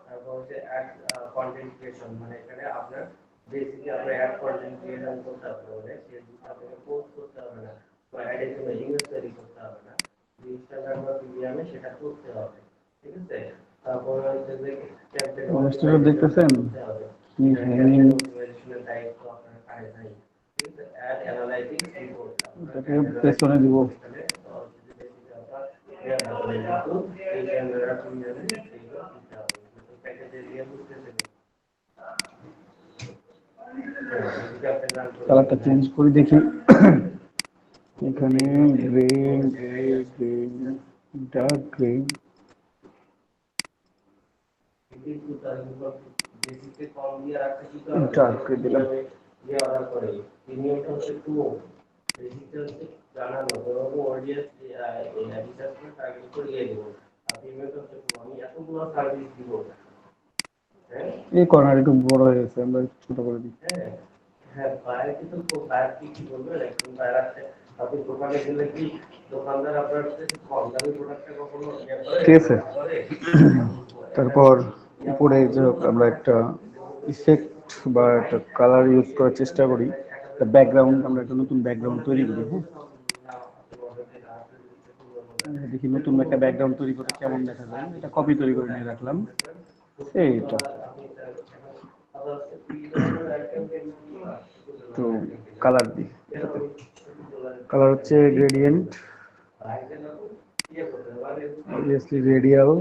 তারপর হচ্ছে অ্যাড কন্টেন্ট ক্রিয়েশন, মানে এখানে আপনার বেসিক্যালি আপনার অ্যাড কন্টেন্ট ক্রিয়েশন করতে হবে, মানে ফেসবুক আপনাকে পোস্ট করতে হবে না বা অ্যাডের জন্য ইমেজ তৈরি করতে হবে না, ইনস্টাগ্রাম বা প্রিমিয়ামে সেটা করতে হবে, ঠিক আছে। তারপর হচ্ছে যে ক্যাম্পেইন দেখতেছেন কি হ্যাঙ্গিং, টাইপ তো আপনার কানে নাই, ঠিক আছে। অ্যাড অ্যানালাইটিক্স রিপোর্ট এটাকে পেছনে দিব, কালারটা চেঞ্জ করে দেখি। এখানে grey grey grey dark grey, dark grey দিলাম। জানানো অডিয়েন্স টার্গেট করিয়ে দেব, আপনি আমি এতগুলো সার্ভিস দিব, এই কর্নার একটু বড় হয়ে গেছে, আমরা ছোট করে দিই। হ্যাঁ বাইরে কিন্তু বাইরে কি বলবে, এখন বাইরে আছে আপনি দোকানে গেলে কি দোকানদার আপনার কম দামি প্রোডাক্টটা কখনো ঠিক আছে। তারপর উপরে যে আমরা একটা ইফেক্ট বা একটা কালার ইউজ করার চেষ্টা করি, ব্যাকগ্রাউন্ড, আমরা একটা নতুন ব্যাকগ্রাউন্ড তৈরি করি। হ্যাঁ দেখি নতুন একটা ব্যাকগ্রাউন্ড তৈরি করে কেমন দেখা যায়, এটা কপি তৈরি করে নিয়ে রাখলাম, এইটা তো কালার দিই, কালার হচ্ছে গ্রেডিয়েন্ট, অবভিয়াসলি রেডিয়াল,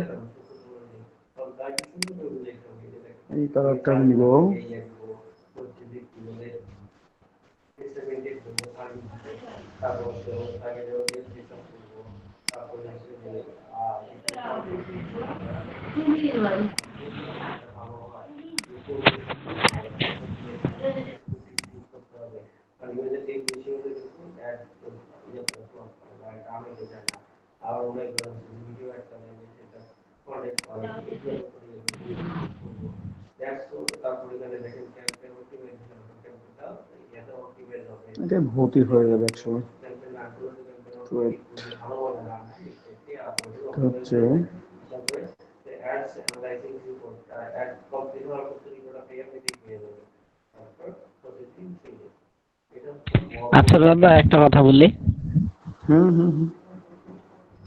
এই কালারটা আমি নিব। এটা ভর্তি হয়ে যাবে একসময়, তো হচ্ছে আচ্ছা দাদা একটা কথা বললি, হুম হুম হুম,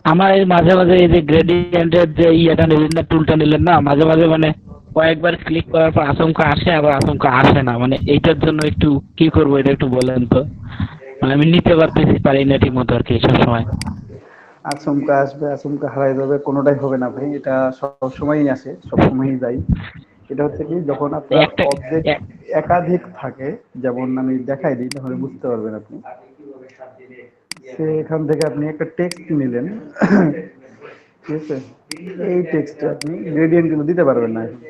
আমার এই মাঝে মাঝে এই যে গ্রেডিয়েন্টের যে ইয়েটা নিলেন না, টুলটা নিলেন না, মাঝে মাঝে মানে কয়েকবার ক্লিক করার পর আচমকা আসে আবার আচমকা আসে না, মানে এইটার জন্য একটু কি করবো এটা একটু বলেন তো। মানে আমি নিতে পারি না ঠিক মতো আর কি সবসময়। আচমকা আসবে, আচমকা হারাই যাবে, কোনোটাই হবে না ভাই। এটা সব সময়ই আসে, সব সময়ই যায়। এটা হচ্ছে কি, যখন আপনার একটা অবজেক্ট এক- একাধিক থাকে, যেমন আমি দেখাই দিই তাহলে বুঝতে পারবেন আপনি। সে এখান থেকে আপনি একটা টেক্সট নিলেন, ঠিক আছে? এই টেক্সটে আপনি গ্রেডিয়েন্ট কিন্তু দিতে পারবেন না এখন।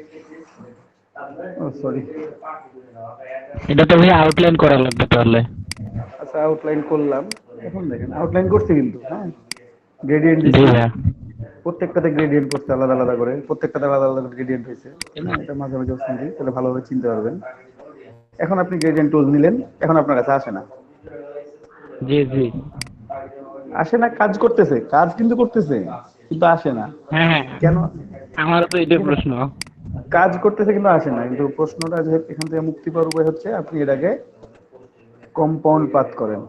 ও সরি, এটা তো ভাই আউটলাইন করা লাগবে তাহলে। আচ্ছা আউটলাইন করলাম। এখন দেখেন আউটলাইন করছি কিন্তু, হ্যাঁ গ্রেডিয়েন্ট জি দিচ্ছি, ভাইয়া। প্রত্যেকটাতে গ্রেডিয়েন্ট করছে আলাদা আলাদা করে, প্রত্যেকটাতে আলাদা আলাদা গ্রেডিয়েন্ট হয়েছে। হ্যাঁ, এটা মাঝে মাঝে শুনছি, তাহলে ভালোভাবে চিনতে পারবেন। এখন আপনি গ্রেডিয়েন্ট টুল নিলেন, এখন আপনার কাছে আসে না, জি জি। আসে না, কাজ করতেছে, কাজ কিন্তু করতেছে, কিন্তু আসে না। হ্যাঁ হ্যাঁ, কেন? আমারও তো এটাই প্রশ্ন। কাজ করতেছে কিন্তু আসে না। কিন্তু প্রশ্নটা যে এখান থেকে মুক্তি পাওয়ার উপায় হচ্ছে আপনি এটাকে কম্পাউন্ড পাথ করেন।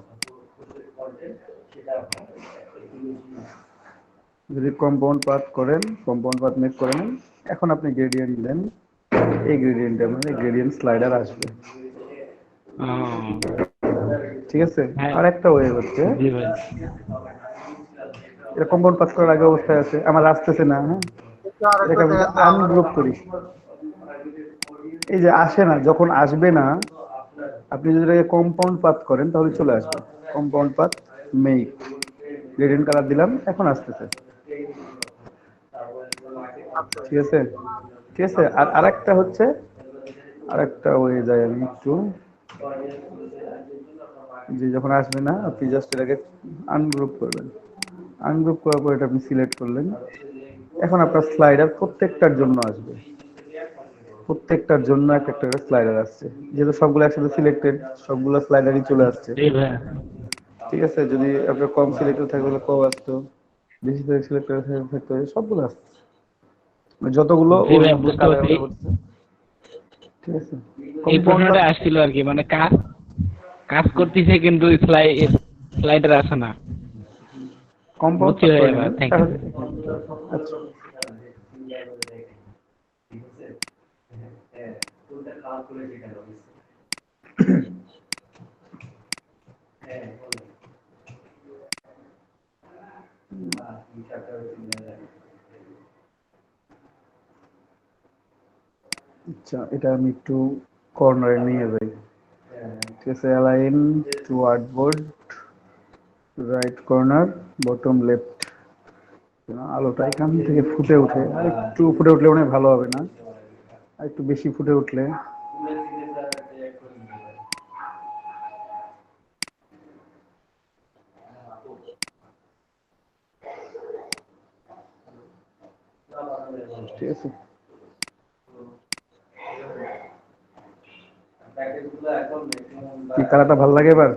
যদি কম্পাউন্ড পাথ করেন, কম্পাউন্ড পাথ মেক করে নেন, এখন আপনি গ্রেডিয়েন্ট দেন, এই গ্রেডিয়েন্টের মধ্যে গ্রেডিয়েন্ট স্লাইডার আসবে। ও, ঠিক আছে? হ্যাঁ। আর একটা ওয়ে হচ্ছে, জি ভাই। এটা কম্পাউন্ড পাথ করার আগে অবস্থায় আছে, আমার আসতেছে না, হ্যাঁ এটাকে আমি আনগ্রুপ করি। এই যে আসে না, যখন আসবে না, আপনি যদি এটাকে কম্পাউন্ড পাথ করেন তাহলে চলে আসবে। Compound path make, gradient colour দিলাম, এখন আসতেছে। ঠিক আছে? ঠিক আছে। আর আরেকটা হচ্ছে, আরেকটা ওয়ে যায়, আমি একটু, যে যখন আসবে না আপনি জাস্ট এটাকে আনগ্রুপ করবেন। আনগ্রুপ করার পর এটা আপনি সিলেক্ট করলেন, এখন আপনার স্লাইডার প্রত্যেকটার জন্য আসবে, প্রত্যেকটার জন্য একটা একটা করে স্লাইডার আসছে। যেহেতু সবগুলো একসাথে সিলেক্টেড, সবগুলো স্লাইডারই চলে আসছে। জি ভাইয়া। ঠিক আছে? যদি আপনার কম সিলেক্টেড থাকে তাহলে কম আসতো, বেশি সিলেক্টেড থাকতে হবে, সবগুলো আসছে, মানে যতগুলো জি ওর ভাইয়া, মধ্যে বুঝতে কালার পারছি। হচ্ছে। ঠিক আছে? এই কম্পাউন্ড প্রশ্নটা আসছিল আর কি, মানে কাজ কাজ করতেছে কিন্তু স্লাইডার আসে না। কম্পাউন্ড বুঝছি পাথ করে ভাইয়া, নেবেন থ্যাংক ইউ। তাহলে। আচ্ছা, আচ্ছা এটা আমি একটু কর্নারে নিয়ে যাই। ঠিক আছে? Align to artboard, right corner, bottom left. আলোটা এখান থেকে ফুটে উঠে, আর একটু ফুটে উঠলে মনে হয় ভালো হবে না, আর একটু বেশি ফুটে উঠলে। ঠিক আছে? কি কালারটা ভালো লাগে এবার?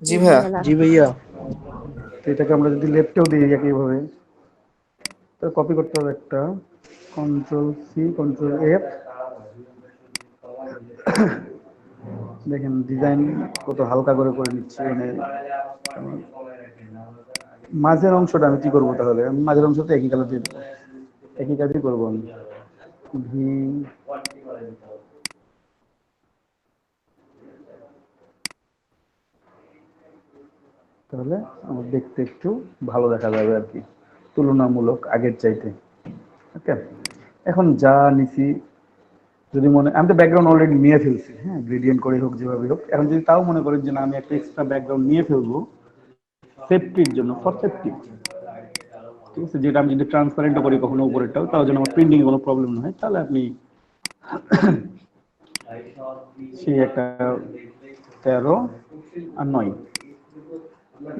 জি ভাইয়া। জি ভাইয়া। তো এটাকে আমরা যদি লেফটেও দিই একইভাবে, তো কপি করতে হবে একটা, কন্ট্রোল সি, কন্ট্রোল এফ। দেখেন ডিজাইন কত হালকা করে করে নিচ্ছি। মানে মাঝের অংশটা আমি কি করবো তাহলে, আমি মাঝের অংশটা একই কালার দিয়ে দেবো, একই কাজই করবো আমি। ভি, তাহলে আমার দেখতে একটু ভালো দেখা যাবে আর কি, তুলনামূলক আগের চাইতে। ওকে, এখন যা নিছি, যদি মনে, আমি তো ব্যাকগ্রাউন্ড অলরেডি নিয়ে ফেলছি, হ্যাঁ গ্রেডিয়েন্ট করে হোক যেভাবে হোক, এখন যদি তাও মনে করেন যে না আমি একটা এক্সট্রা ব্যাকগ্রাউন্ড নিয়ে ফেলবো সেফটির জন্য, ফর সেফটি, ঠিক আছে, যেটা আমি যদি ট্রান্সপারেন্টও করি কখনো উপরেরটাও, তাও যেন আমার প্রিন্টিং কোনো প্রবলেম না হয়, তাহলে আপনি সেই একটা 13 আর 9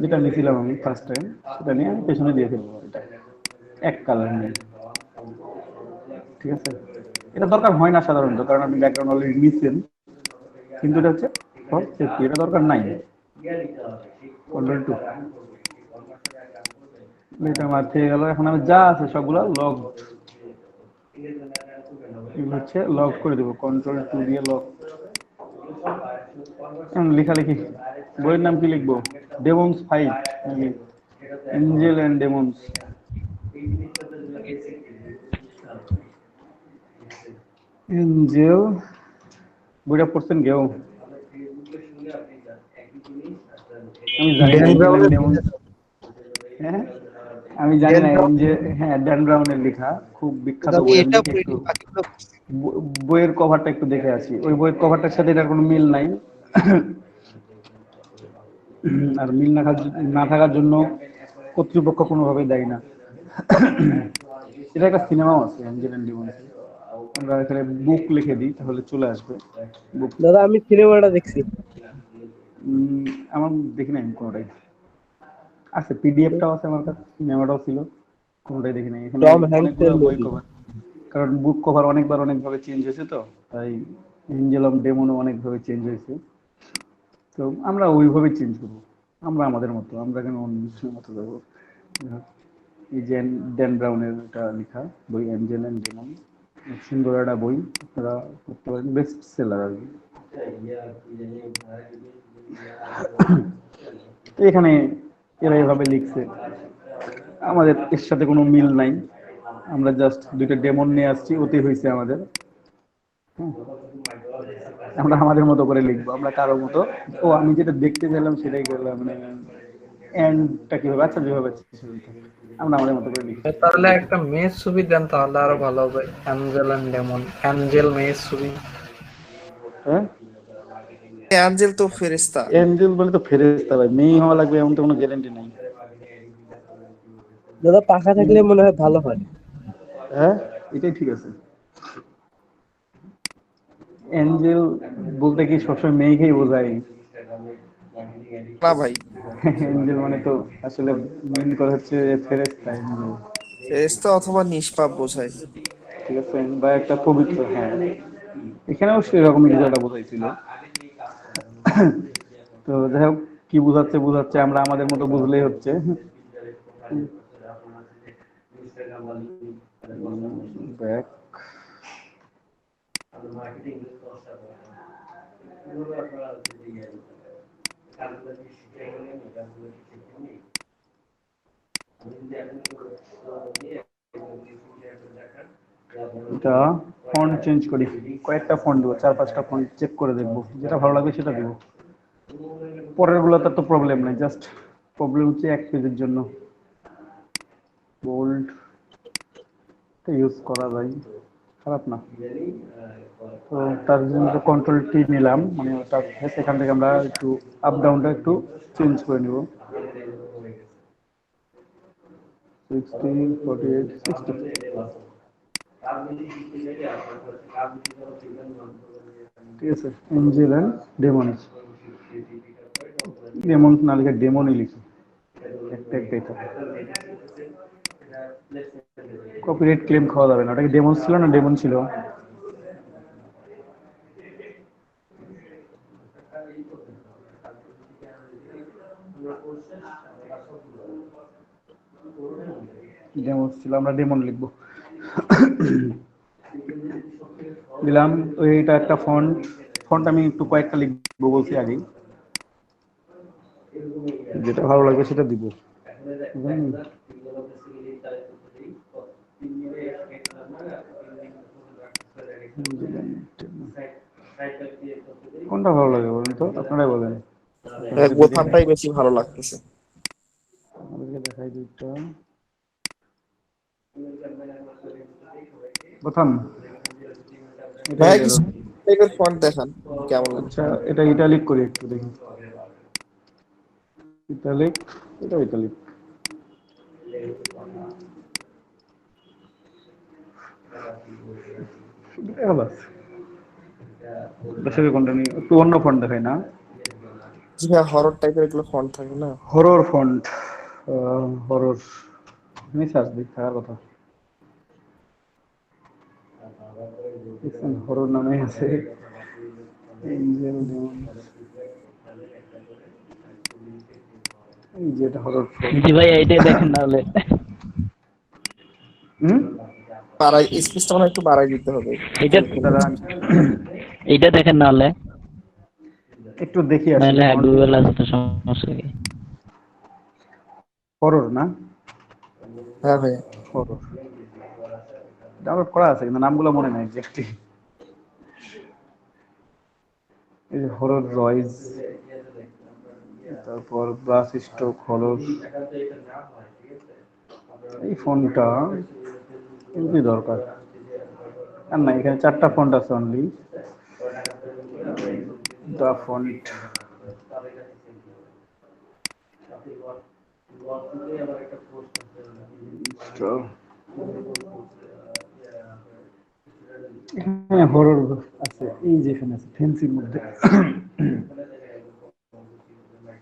যেটা নিয়েছিলাম আমি ফার্স্ট টাইম, সেটা নিয়ে আমি পেছনে দিয়ে ফেলবো, এটা এক কালার নিয়ে। ঠিক আছে? এটা দরকার হয় না সাধারণত, কারণ আপনি ব্যাকগ্রাউন্ড অলরেডি নিচ্ছেন, কিন্তু এটা হচ্ছে ফর সেফটি, এটা দরকার নাই। কন্ট্রোল টু, এটা আমার থেকে গেল। এখন আমি যা আছে সবগুলো লগ, এগুলো হচ্ছে লক করে দেবো, কন্ট্রোল টু দিয়ে লক। লেখালেখি, বইয়ের নাম কি লিখবো? ডেমন্স 5 নাকি এঞ্জেল এন্ড ডেমন্স? এঞ্জেল বইটা পড়ছেন কেউ? আমি জানি না ড্যান এঞ্জেল এন্ড ব্রাউনের ডেমন। হ্যাঁ আমি জানি ড্যান না ব্রাউন এঞ্জেল, হ্যাঁ ড্যান ব্রাউনের লেখা, খুব বিখ্যাত আমি বই। আমি এটা দেখি একটু পড়িনি, বাকিগুলো বইয়ের কভারটা একটু দেখে আসি, ওই বইয়ের কভারটার সাথে এটার কোনো মিল নাই। আর মিল না থাকার জন্য কর্তৃপক্ষ কোনোভাবেই দায়ী না। এটা একটা সিনেমাও আছে অ্যাঞ্জেল এন্ড ডেমন। আমরা এখানে বুক লিখে দিই তাহলে চলে আসবে বুক। দাদা আমি সিনেমাটা দেখছি। আমার দেখি নাই কোনোটাই। আছে পিডিএফটাও আছে আমার কাছে, সিনেমাটাও ছিল, কোনোটাই দেখি নাই। এখানে টম হ্যাঙ্কসের অনেকগুলো বই মুভি। কভার, কারণ বুক কভার অনেকবার অনেকভাবে চেঞ্জ হয়েছে, তো তাই এঞ্জেল অফ ডেমনও অনেকভাবে চেঞ্জ হয়েছে। তো আমরা ওইভাবেই চেঞ্জ করবো, আমরা আমাদের মতো, আমরা কেন অন্য কিছুর মতো যাবো। এই যে ড্যান ব্রাউনের এটা লেখা বই এঞ্জেল অ্যান্ড ডেমন, সুন্দর একটা বই, আপনারা পড়তে পারেন, বেস্ট সেলার আর কি। এখানে এরা এভাবে লিখছে, আমাদের এর সাথে কোনো মিল নাই, আমরা জাস্ট দুইটা ডেমন নিয়ে আসছি, ওতে হয়েছে আমাদের। হুম। আমরা আমাদের মতো করে লিখবো, আমরা কারো মতো। ও আমি যেটা দেখতে চাইলাম সেটাই করলাম, মানে এন্ডটা কিভাবে, আচ্ছা যেভাবে আমরা আমাদের মতো করে লিখছি। তাহলে একটা মেয়ের ছবি দেন, তাহলে আরো ভালো হবে। অ্যাঞ্জেল এন্ড ডেমন, অ্যাঞ্জেল মেয়ের ছবি। হ্যাঁ অ্যাঞ্জেল তো ফেরেশতা। এঞ্জেল বলে তো ফেরেশতা ভাই, মেয়ে হওয়া লাগবে এমন তো কোনো গ্যারান্টি নাই। দাদা পাখা থাকলে মনে হয় ভালো হয়। হ্যাঁ এটাই ঠিক আছে। এঞ্জেল বলতে কি সবসময় মেয়েকেই বোঝায়? না ভাই, এঞ্জেল মানে তো আসলে মেইন কথা হচ্ছে ফেরেশতা এঞ্জেল। ফেরেশতা অথবা নিষ্পাপ বোঝায়। ঠিক আছে, বা একটা পবিত্র, হ্যাঁ এখানেও সেরকমই কিছু একটা বোঝাইছিল। তো যাই হোক, কি বুঝাচ্ছে বুঝাচ্ছে, আমরা আমাদের মতো বুঝলেই হচ্ছে। ব্যাক এটা ফন্ট চেঞ্জ করি, কয়েকটা ফন্ট দেবো, 4-5টা ফন্ট চেক করে দেখবো, যেটা ভালো লাগবে সেটা দেবো। পরের গুলোতে তো প্রবলেম নাই, জাস্ট প্রবলেম হচ্ছে এক পেজের জন্য। বোল্ড ইউজ করা যায়, খারাপ না। তো তার জন্য কন্ট্রোল টি নিলাম, মানে ওটা সেখান থেকে আমরা একটু আপ ডাউনটা একটু চেঞ্জ করে নিব। 60, 48, 60। ঠিক আছে, এঞ্জেল অ্যান্ড ডেমনস, ডেমন না লিখে ডেমনই লিখি, একটা একটাই থাকে। কপিরাইট ক্লেম খাওয়া যাবে না, ওটা কি ডেমন ছিল না ডেমন ছিল? ডেমন ছিল, আমরা ডেমন লিখবো। দিলাম ওইটা একটা ফন্ট, ফন্ট আমি একটু কয়েকটা লিখবো বলছি আগেই, যেটা ভালো লাগবে সেটা দিব। কোনটা ভালো লাগে বলেন তো, আপনারাই বলেন। বোথামটাই বেশি ভালো লাগতেছে। আমাদেরকে দেখাই দুইটা বোতাম, ভাই কিছু টাইপের ফন্ট দেখান কেমন লাগে। আচ্ছা এটা ইটালিক করি একটু দেখি, ইটালিক, এটা ইটালিক। ভালো আছে, বেশি কোনটা নিয়ে একটু অন্য ফন্ট দেখাই না? জি ভাই, হরর টাইপের এগুলো ফন্ট থাকে না। হরর ফন্ট, হরর আমি সার্চ দিই, থাকার কথা। হরর নামে আছে, এঞ্জেল ডেমন, এই যে এটা হরর ফন্ট। জি ভাই এইটাই দেখেন নাহলে। বাড়াই স্পেসটা মানে একটু বাড়াই দিতে হবে। এটা এইটা দেখেন নাহলে, একটু দেখি আসি। নাহলে গুগল আছে তো সমস্যা কি। হরর না? হ্যাঁ ভাই, হরর ডাউনলোড করা আছে কিন্তু নামগুলো মনে নাই এক্স্যাক্টলি। এই যে হরর রয়েস, তারপর ব্রাশ স্ট্রোক হরর, এই ফোনটা এমনি দরকার। আর না, এখানে 4টা ফন্ট আছে অনলি। দা ফন্ট, এখানে হরর আছে, এই যে এখানে আছে ফেন্সির মধ্যে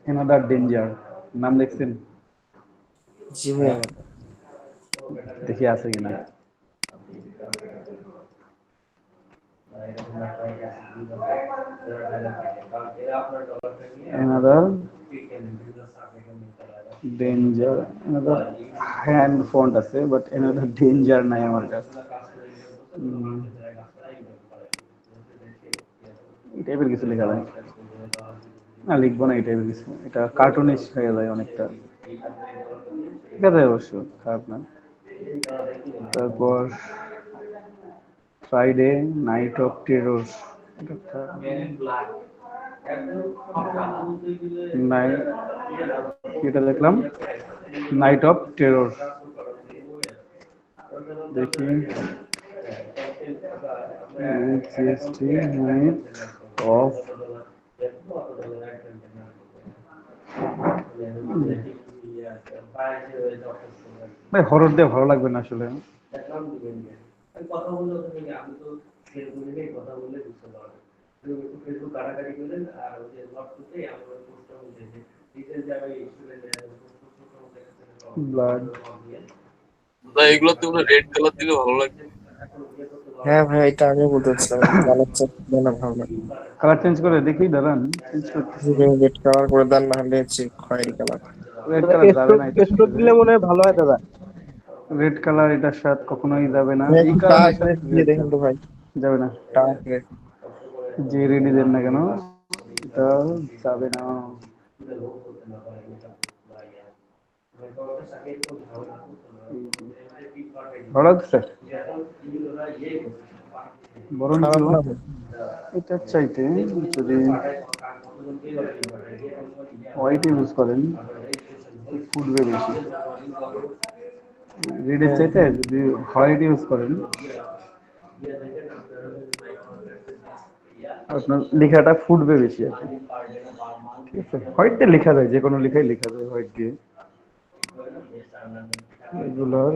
এনাদার ডেঞ্জার, নাম দেখছেন? জি ভাইয়া। দেখি আছে কিনা। another danger, another hand font আছে বাট another danger নাই আমার কাছে। এই টাইপের কিছু লেখা যায় না, লিখবো না এই টাইপের কিছু, এটা কার্টুনিশ হয়ে যায় অনেকটা। ঠিক আছে, অবশ্য খারাপ না। তারপর ফ্রাইডে নাইট অফ টেরর, এটা দেখলাম নাইট অফ টেরর, দেখি নাইট অফ, ভাই হরর দিয়ে ভালো লাগবে না আসলে। ব্লাড, এগুলোতে রেড কালার দিলে ভালো লাগবে। হ্যাঁ ভাই, এটা আমি বলতে চাচ্ছিলাম, কালার চেঞ্জ করে না ভালো লাগে। কালার চেঞ্জ করে দেখি, দাঁড়ান চেঞ্জ করতেছি। রেড কালার করে দেন, না হলে খয়েরি কালার। রেড কালার যাবে না এটার স্ট্রোক দিলে মনে হয় ভালো হয় দাদা। রেড কালার এটার সাথে কখনোই যাবে না, এই একটু কারণে ডার্ক রেড দিয়ে দেখেন তো ভাই, যাবে না। Dark red. যে রেডি দেন না কেন এটা যাবে না। ভালো লাগছে বরঞ্চ খারাপ না ভাই। এটার চাইতে যদি হোয়াইট ইউজ করেন ফুটবে বেশি। রেডের চাইতে যদি হোয়াইট ইউজ করেন আপনার লেখাটা ফুটবে বেশি আর কি। ঠিক আছে, হোয়াইট দিয়ে লেখা যায়, যে কোনো লেখাই লেখা যায় হোয়াইট দিয়ে। এগুলোর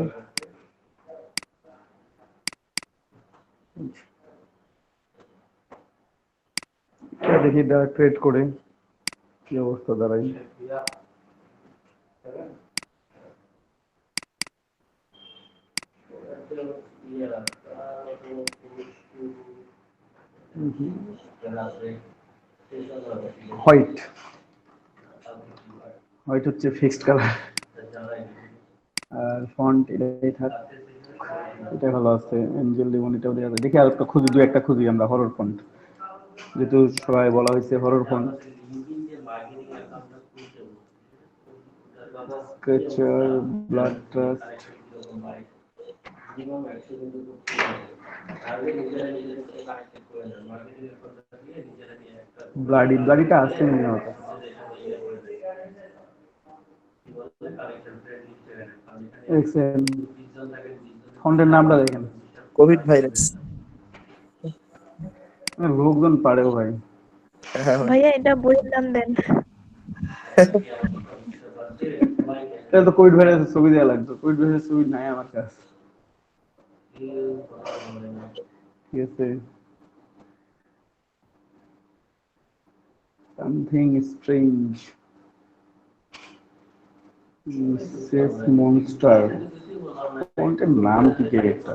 দেখি ক্রিয়েট করে কি অবস্থা দাঁড়াই। হোয়াইট, হোয়াইট হচ্ছে ফিক্সড কালার, আর ফন্ট এটাই থাক, এটাই ভালো আছে। এঞ্জেল লিমন এটাও দেওয়া যায়, দেখি আর একটা খুঁজি, 2-1টা খুঁজি আমরা হরর ফন্ট, যেহেতু সবাই বলা হয়েছে horror font. Sketcher, blood trust, bloody, ব্লাডিটা আছে মনে হয়। ফন্টের নামটা দেখেন, কোভিড ভাইরাস। লোকজন পারেও ভাই। ভাইয়া এটা বইয়ের নাম দেন। এটা তো কোভিড ভাইরাসের ছবি দেওয়া লাগতো, কোভিড ভাইরাসের ছবি নাই আমার কাছে। ঠিক আছে, সামথিং স্ট্রেঞ্জ, মিসেস মনস্টার, ফন্টের নাম কি কে একটা,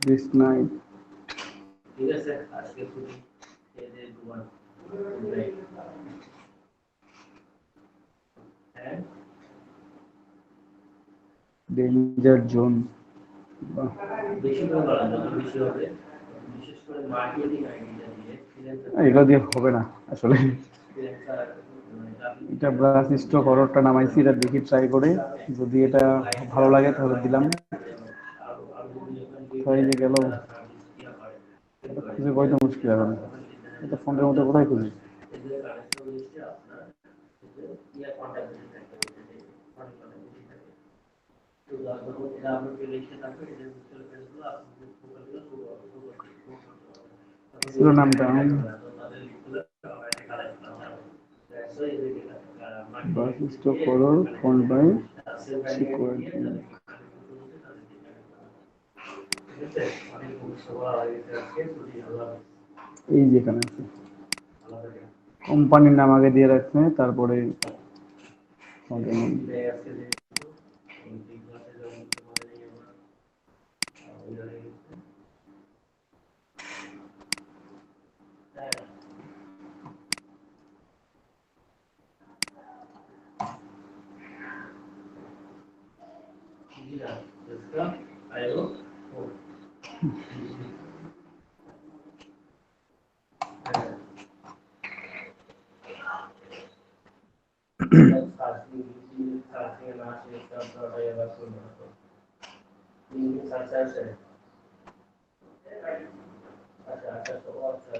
দিস নাইট, ডেঞ্জার জোন। এগুলো দিয়ে হবে না আসলে, এটা ব্রাশ স্ট্রোক হররটা নামাইছি, এটা দেখি ট্রাই করে, যদি এটা ভালো লাগে তাহলে দিলাম। তাই যে গেল, খুঁজে পাইতে মুশকিল এখন, এটা ফোনের মধ্যে কোথায় খুঁজি? ছিল নামটা brush stroke horror phone by security. এই যেখানে আছে, কোম্পানির নাম আগে দিয়ে রাখছে, তারপরে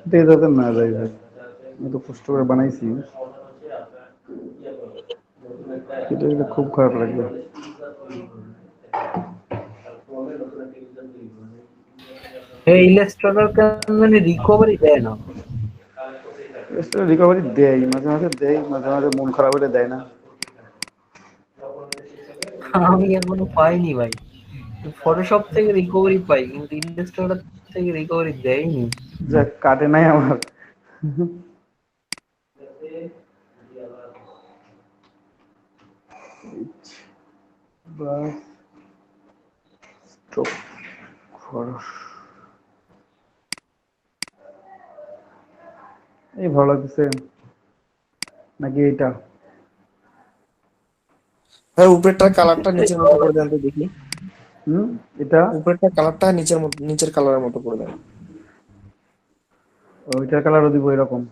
এটা যাতে না যায় ভাই, আমি তো কষ্ট করে বানাইছি, এটা খুব খারাপ লাগবে। ইলাস্ট্রেটর মানে রিকভারি দেয় না। রিকভারি দেয়, মাঝে মাঝে দেয়, মাঝে মাঝে মন খারাপ হলে দেয় না। আমি এখনো পাইনি ভাই, ফটোশপ থেকে রিকভারি পাই কিন্তু ইলাস্ট্রেটর থেকে রিকভারি দেয়নি। যাক, কাটে নাই আমার। ব্রাশ স্ট্রোক হরর, এই ভালো লাগতেছে নাকি এটা? ভাই উপরেরটার কালারটা নিচের মতো করে দেন তো দেখি। এটা উপরেরটার কালারটা নিচের কালারের মতো করে দেন। ওইটার কালারও দিব এরকম?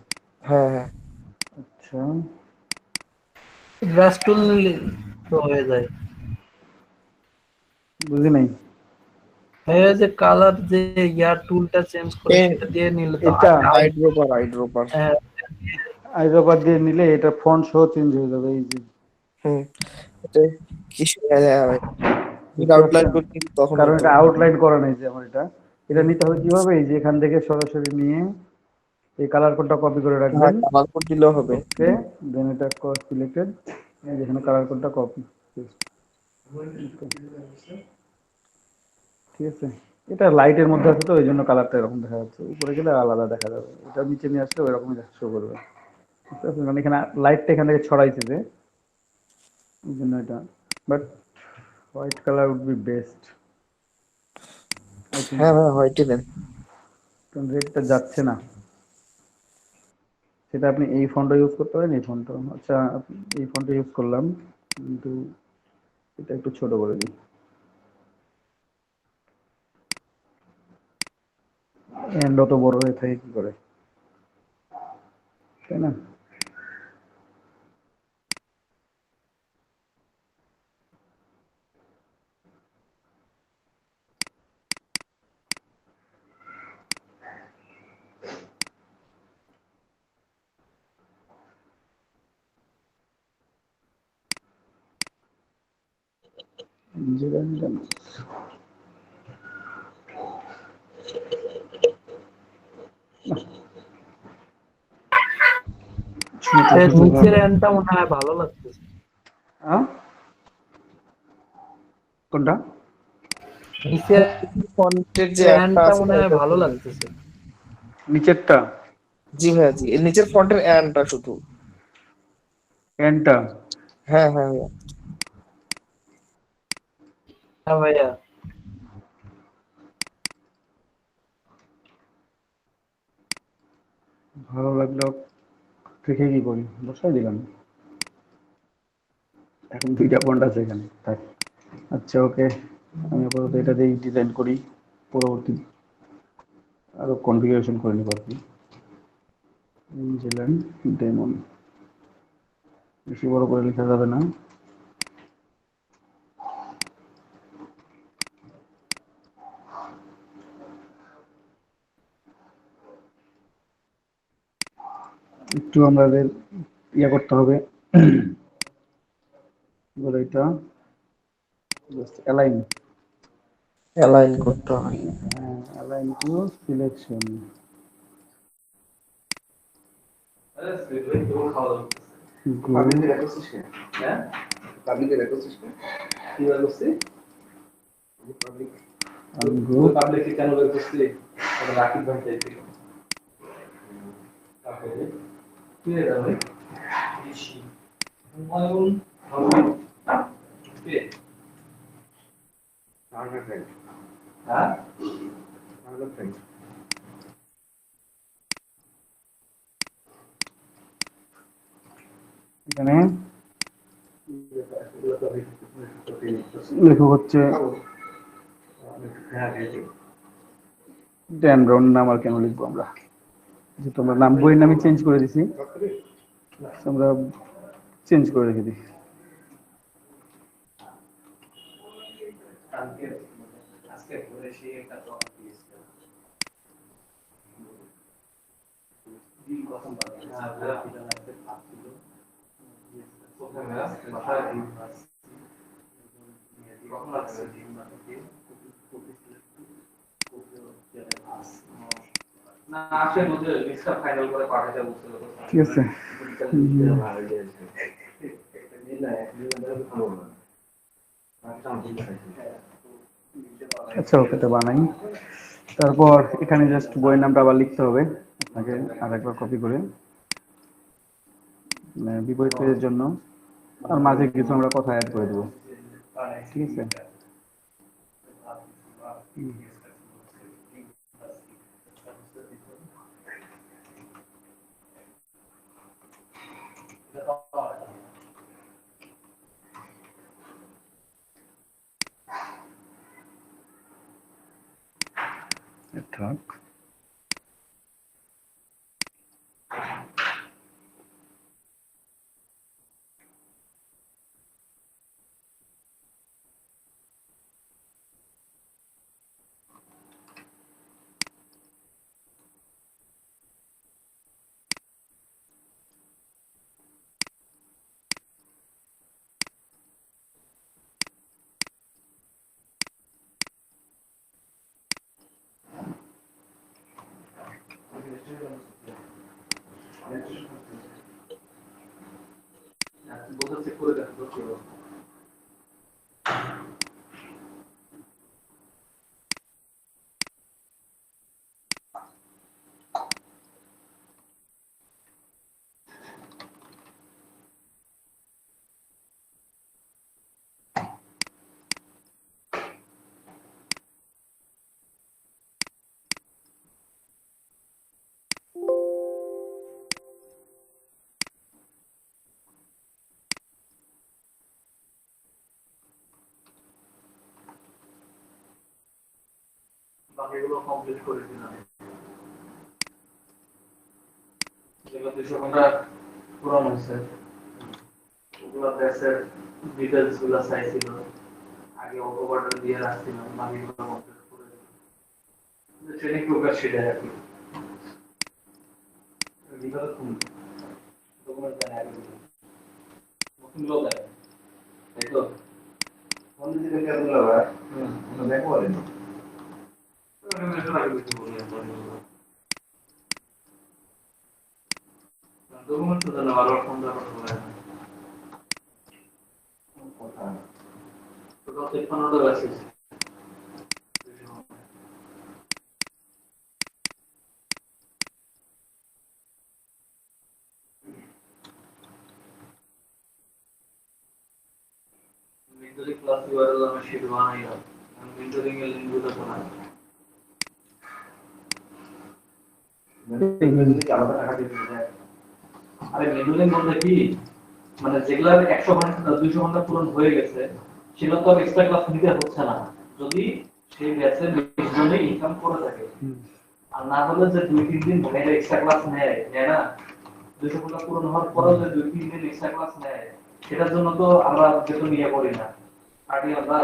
হ্যাঁ হ্যাঁ। আচ্ছা, ব্রাশ টুল নিলে তো হয়ে যায়। বুঝি নাই। হয়ে যে কালার যে ইয়ার টুলটা চেঞ্জ করে সেটা দিয়ে নিলে তো এটা আইড্রপার হ্যাঁ, আইড্রপার দিয়ে নিলে এটা ফন্ট সহ চেঞ্জ হয়ে যাবে, এই যে এটা কিছু ভাই বুঝতে আউটলাইন পারছেন? করতে কিন্তু তখন কারণ হতো। এটা আউটলাইন করা নেই যে আমার, এটা নিতে হবে কিভাবে, এই যে এখান থেকে সরাসরি নিয়ে এই কালার কোডটা কপি করে হ্যাঁ রাখবেন, কালার কোড দিলেও হবে। ওকে, দেন এটা সিলেক্টেড, এই যেখানে কালার কোডটা কপি, ঠিক আছে। এটা লাইটের মধ্যে আছে তো এই জন্য কালারটা এরকম দেখা যাচ্ছে, উপরে গেলে আলাদা দেখা যাবে, এটা নিচে নিয়ে আসলে ওইরকমই শো করবে, বুঝতে পারছেন? মানে এখানে লাইটটা এখান থেকে ছড়াইছে যে, এই জন্য এটা, but white colour would be best I think, হ্যাঁ ভাই হোয়াইটই দেন। কারণ রেডটা যাচ্ছে না। সেটা আপনি এই ফন্টটা ইউজ করতে পারেন, এই ফন্টটা, আচ্ছা এই ফন্টটা ইউজ করলাম, কিন্তু এটা একটু ছোট করে দিই, এন্ড অত বড় হয়ে থাকে কি করে, তাই না? নিচের এন্ডটা মনে হয় ভালো লাগতেছে। কোনটা? নিচের ফন্টের যে একটা এন্ডটা আছে মনে না, হয় এটা ভালো লাগতেছে। নিচেরটা? জি ভাইয়া জি, এর নিচের ফন্টের অ্যান্ডটা শুধু। এন্ডটা? হ্যাঁ হ্যাঁ ভাইয়া। হ্যাঁ ভাইয়া, ভালো লাগলো, দেখে কি করি, বসাই দিলাম, এখন দুইটা ফন্ট আছে এখানে, থাক। আচ্ছা ওকে, আমি আপাতত এটা দিয়ে ডিজাইন করি, পরবর্তী আরো কনফিগারেশন করে নিব আর কি। নিউজিল্যান্ড ডেমন, বেশি বড় করে লেখা যাবে না। একটু আমাদের ইয়ে করতে হবে, বলে এটা অ্যালাইন অ্যালাইন করতে হয়। Align to selection. এখানে লেখক হচ্ছে ড্যান ব্রাউন। নাম আর কেন লিখবো আমরা, যেহেতু আমরা নাম বইয়ের নামে চেঞ্জ করে দিছি, আমরা চেঞ্জ করে রেখে দিই। ঠিক আছে, আচ্ছা ওকে তো বানাই। তারপর এখানে জাস্ট বইয়ের নামটা আবার লিখতে হবে আপনাকে আরেকবার কপি করে, বিপরীত পেজের জন্য। আর মাঝে কিছু আমরা কথা অ্যাড করে দেবো, ঠিক আছে। থাক, বাকিগুলো কমপ্লিট করে দিলাম। যেগুলো 200 ঘন্টা পূরণ হয়েছে ওগুলো ব্যাসের ডিটেলস গুলো চাইছিল, আগে ওভারটা দিয়ে রাখছিলাম, বাকিগুলো কমপ্লিট করে দিলাম। ট্রেনিং প্রোগ্রেস সেটা আর কি ভিতরে কোন ডকুমেন্ট দেয় নতুন লোক দেয়, তাই তো কোন দিকে গেল ভাই ওটা দেখো বলেন ডকুমেন্ট তো না ভালো ফোন দাও বলে কথা তো কত 15 আছে মেন্টরিং ক্লাস ইউআরএল আমরা শিট বানাইলাম, মেন্টরিং এর লিংক গুলো বানাই আলাদা টাকা দিতে হয়। আরে মেন্টরিং বলতে কি মানে যেগুলা 100 ঘন্টা 200 ঘন্টা পূরণ হয়ে গেছে সেগুলো তো এক্সট্রা ক্লাস নিতে হচ্ছে না, যদি সেই ব্যাচের 20 জনে ইনকাম করে থাকে। আর না হলে যে 2-3 দিন ধরে এক্সট্রা ক্লাস নেয় না, 200 পূরণ হওয়ার পরেও যে 2-3 দিন এক্সট্রা ক্লাস নেয়, সেটার জন্য তো আমরা বেতন ইয়ে করি না। কাটি আমরা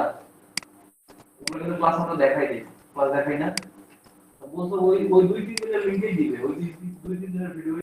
ওগুলো কিন্তু ক্লাস আমরা দেখাই দিই, ক্লাস দেখাই না। বলতো ওই 2-3 দিনের লিংকই দিবে, ওই 2-3 দিনের ভিডিও।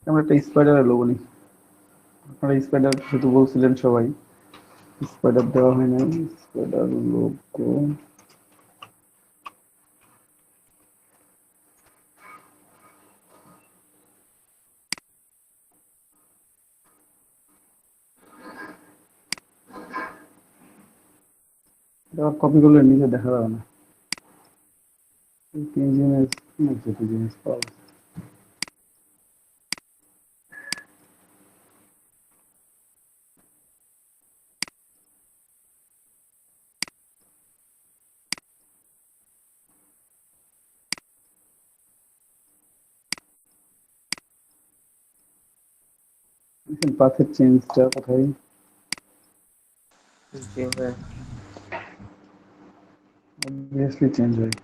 আমরা একটা স্পাইডারের লোগো নিই। আপনারা স্পাইডার যেহেতু বলছিলেন সবাই, স্পাইডার দেওয়া হয় না। স্পাইডার লোগো কপি করলে নিচে দেখা যাবে না। তিন জিনিস জিনিস পাওয়া যায়। পাথের চেঞ্জটা কোথায়? জি ভাই। অবভিয়াসলি চেঞ্জ হয়।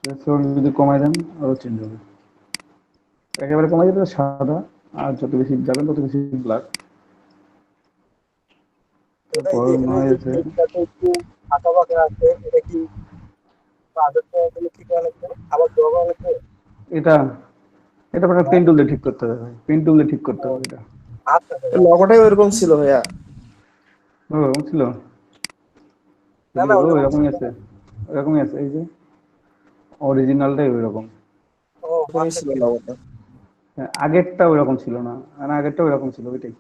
থ্রেশহোল্ড যদি কমায় দেন আরো চেঞ্জ হবে। একেবারে কমাই দিলে সাদা, আর যত বেশি যাবেন তত বেশি ব্ল্যাক। তারপর নয় আছে এটা, এটা আপনার পেন টুল দিয়ে ঠিক করতে হবে ভাই, পেন টুল দিয়ে ঠিক করতে হবে এটা। লগোটাই ওইরকম ছিল ভাইয়া। ও এরকম ছিল, ও এরকমই আছে, এরকমই আছে। এই যে অরিজিনালটাই ওইরকম, ওরকমই ছিল লগোটা। আগেরটা ওইরকম ছিল না, আর আগেরটা ওইরকম ছিল, ওইটাই।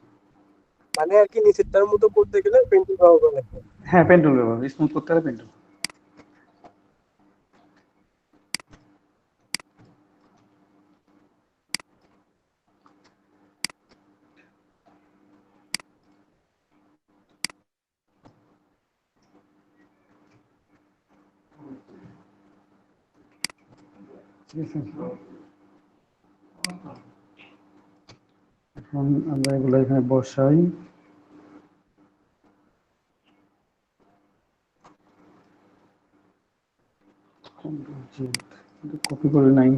মানে আর কি নিচেরটার মতো করতে গেলে পেন্সিল ব্যবহার করা লাগবে। হ্যাঁ পেন টুল ব্যবহার, স্মুথ করতে হবে পেন টুল। এখন আমরা এগুলো এখানে বসাই। কপি করে নাই,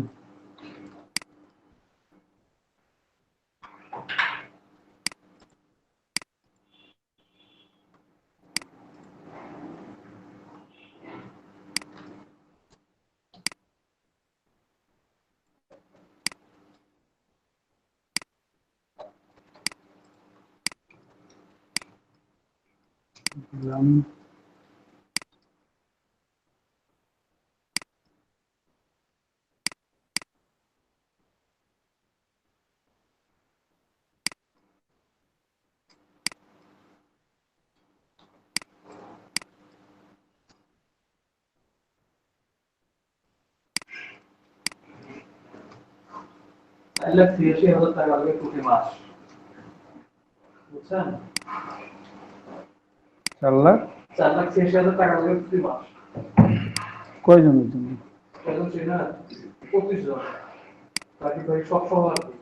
4,86,000 টাকা লাগবে প্রতি মাস, বুঝছেন? 4,86,000 4,86,000 টাকা লাগবে প্রতি মাস। কয়জনের জন্য? এখন সেটা 25 জন, বাকি ভাই সব সহ আর কি।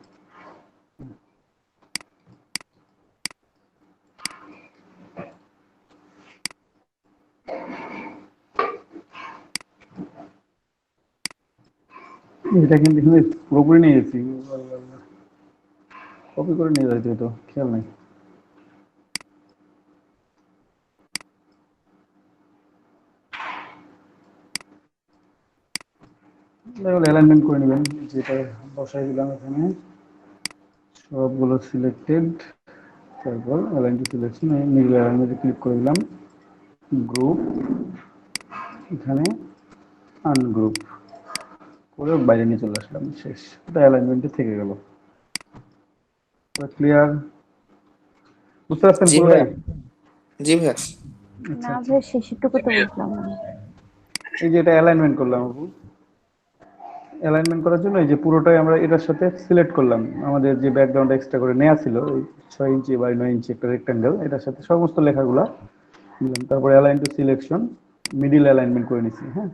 এটা কিন্তু পুরোপুরি নিয়ে গেছি, কপি করে নিয়ে যাইতে তো খেয়াল নাই। অ্যালাইনমেন্ট করে নেবেন, যেটা বসাই দিলাম এখানে সবগুলো সিলেক্টেড, তারপর অ্যালাইন টু সিলেকশন, মিডল অ্যালাইনমেন্টে ক্লিক করে দিলাম, গ্রুপ, এখানে আনগ্রুপ করে বাইরে নিয়ে চলে আসলাম, শেষ। এটা অ্যালাইনমেন্টে থেকে গেল। ক্লিয়ার? বুঝতে পারছেন জি পুরোটাই? ভাইয়া, জি ভাইয়া। না ভাই, শেষেরটুকু তো বুঝলাম না। এই যে এটা অ্যালাইনমেন্ট করলাম আপু, অ্যালাইনমেন্ট করার জন্য এই যে পুরোটাই আমরা এটার সাথে সিলেক্ট করলাম, আমাদের যে ব্যাকগ্রাউন্ড এক্সট্রা করে নেওয়া ছিল ওই 6 ইঞ্চি বাই 9 ইঞ্চি একটা রেক্টাঙ্গেল, এটার সাথে সমস্ত লেখাগুলো দিলাম। তারপরে align to selection, middle alignment করে নিছি। হ্যাঁ,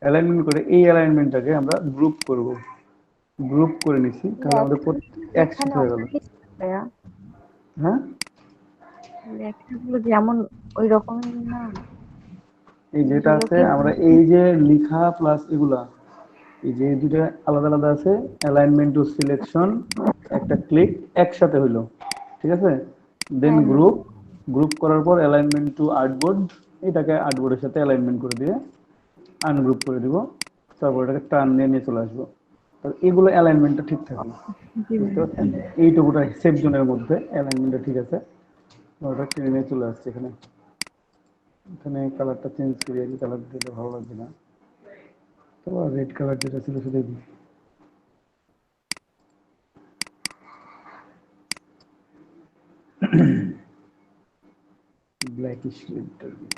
অ্যালাইনমেন্ট করে এই অ্যালাইনমেন্টটাকে আমরা গ্রুপ করব, গ্রুপ করে নিছি, তাহলে আমাদের এখানে একসাথে হয়ে গেল। অনেক ভাইয়া, হ্যাঁ, লেখাগুলো যেমন ওই রকমই না, এই যেটা আছে যেরকম আমরা এই যে লিখা প্লাস এগুলা, এই যে দুটো আলাদা আলাদা আছে, অ্যালাইনমেন্ট টু সিলেকশন একটা ক্লিক একসাথে হইলো, ঠিক আছে। দেন গ্রুপ, গ্রুপ করার পর অ্যালাইনমেন্ট টু আর্টবোর্ড, এটাকে আর্টবোর্ডের সাথে অ্যালাইনমেন্ট করে দিয়ে আনগ্রুপ করে দিব, তারপর এটাকে টার্ন নিয়ে নিয়ে চলে আসবো। তো এগুলো অ্যালাইনমেন্টটা ঠিক থাকবে, বুঝতে পারছেন? এইটুকুটা সেফ জোনের মধ্যে অ্যালাইনমেন্টটা ঠিক আছে। ওটা টেনে নিয়ে চলে আসছে এখানে, এখানে কালারটা চেঞ্জ করি, এই কালার দিলে ভালো লাগবে না, তো রেড কালার যেটা ছিল সেটাই দিই। ব্ল্যাকিশ রেডটা দিই।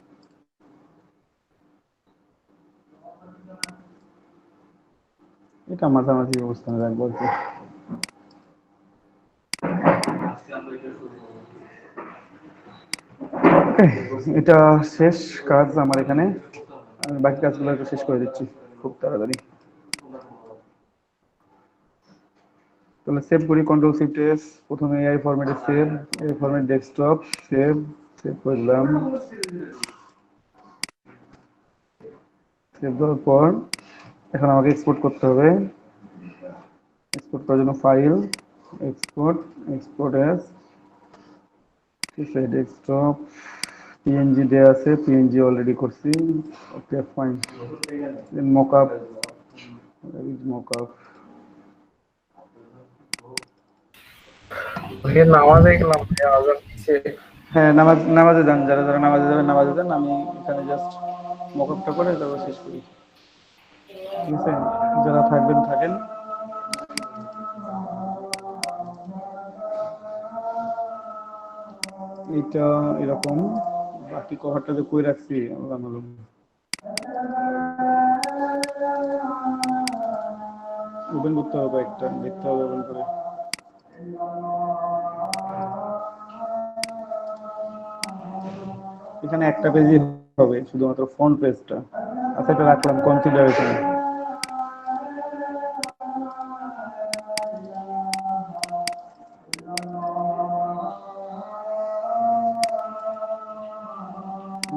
এটা মাঝামাঝি অবস্থানে রাখবো আর কি। এটা শেষ কাজ আমার এখানে, আমি বাকি কাজগুলো একটু শেষ করে দিচ্ছি খুব তাড়াতাড়ি। তাহলে সেভ করি, কন্ট্রোল শিফট এস, প্রথমে এআই ফরম্যাটে সেভ, এই ফরম্যাট ডেস্কটপ, সেভ, সেভ করলাম। সেভ করার পর এখন আমাকে এক্সপোর্ট করতে হবে। এক্সপোর্ট করার জন্য ফাইল, এক্সপোর্ট, এক্সপোর্ট এস, ঠিক আছে, ডেস্কটপ, পিএনজি দেয়া আছে, পিএনজি অলরেডি করছি, ওকে ফাইন। দেন মকআপ, মকআপ। ভাইয়া নামাজে গেলাম, ভাইয়া আজান দিচ্ছে। হ্যাঁ, নামাজে যান, যারা যারা নামাজে যাবেন নামাজে যান, আমি এখানে জাস্ট মকআপটা করে তারপর শেষ করি, ঠিক আছে। যারা থাকবেন থাকেন। এটা এরকম, বাকি কভারটা যে কই রাখছি আল্লাহ মালুম। ওপেন করতে হবে, একটা দেখতে হবে ওপেন করে। এখানে একটা পেজই হবে, শুধুমাত্র ফ্রন্ট পেজটা। আচ্ছা, এটা রাখলাম কনসিডারেশন।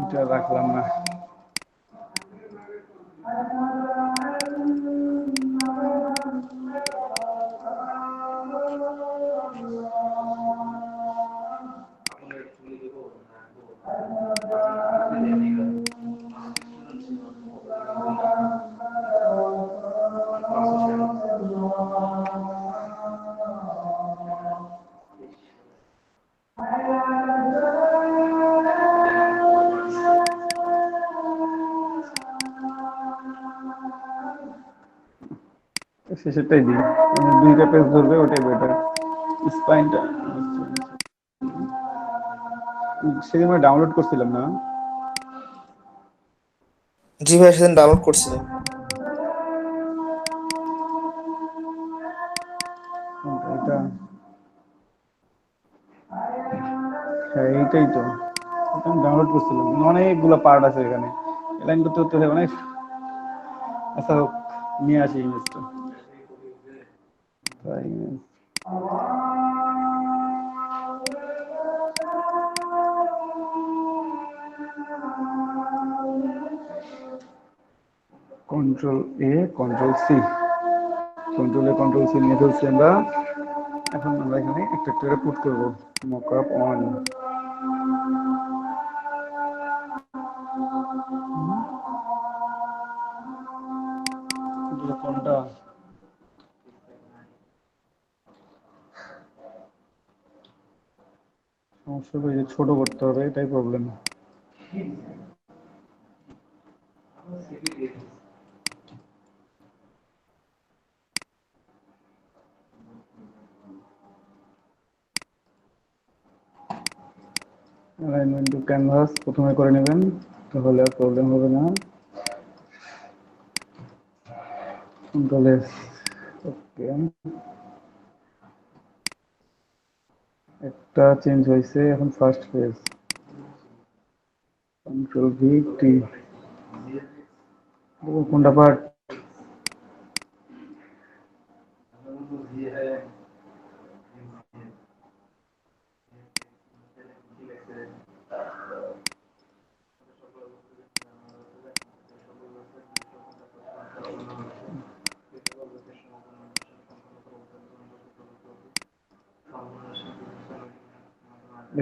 এটা রাখলাম না। শেষেরটাই দিই, দুইটা পেজ ধরবে, ওটাই বেটার। স্পাইনটা সেদিন আমরা ডাউনলোড করছিলাম না? জি ভাইয়া, সেদিন ডাউনলোড করছিলাম। এটা হ্যাঁ এইটাই তো, এটা আমি ডাউনলোড করছিলাম, কিন্তু অনেকগুলো পার্ট আছে এখানে, লাইন করতে করতে অনেক। আচ্ছা হোক, নিয়ে আসি ইমেজটা। তাই কন্ট্রোল এ কন্ট্রোল সি, কন্ট্রোল এ কন্ট্রোল সি নিয়ে ফেলছি আমরা। এখন আমরা এখানে একটা একটা করে পুট করবো। মকআপ অন, কোনটা সমস্যা হয়ে যে ছোট করতে হবে, এটাই প্রবলেম। অ্যালাইনমেন্ট টু ক্যানভাস প্রথমে করে নেবেন, তাহলে আর প্রবলেম হবে না। কন্ট্রোল এস, ওকে, একটা চেঞ্জ হয়েছে। এখন first page, control V T, কোনটা পার্ট?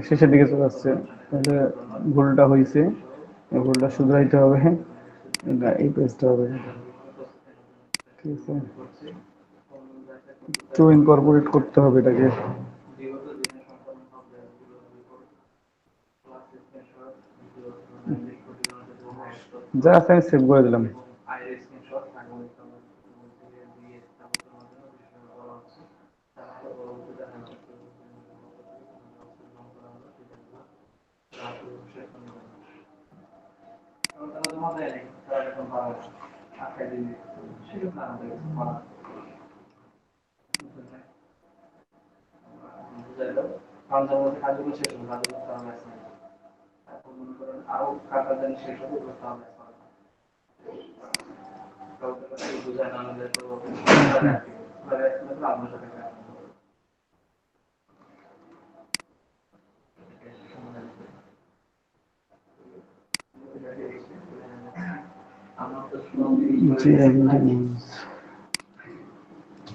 শেষের দিকে চলে আসছে, তাহলে ভুলটা হয়েছে, এই ভুলটা শুধরাইতে হবে, এই পেজটা হবে, ঠিক আছে। একটু ইনকর্পোরেট করতে হবে এটাকে। যা আছে আমি সেভ করে দিলাম।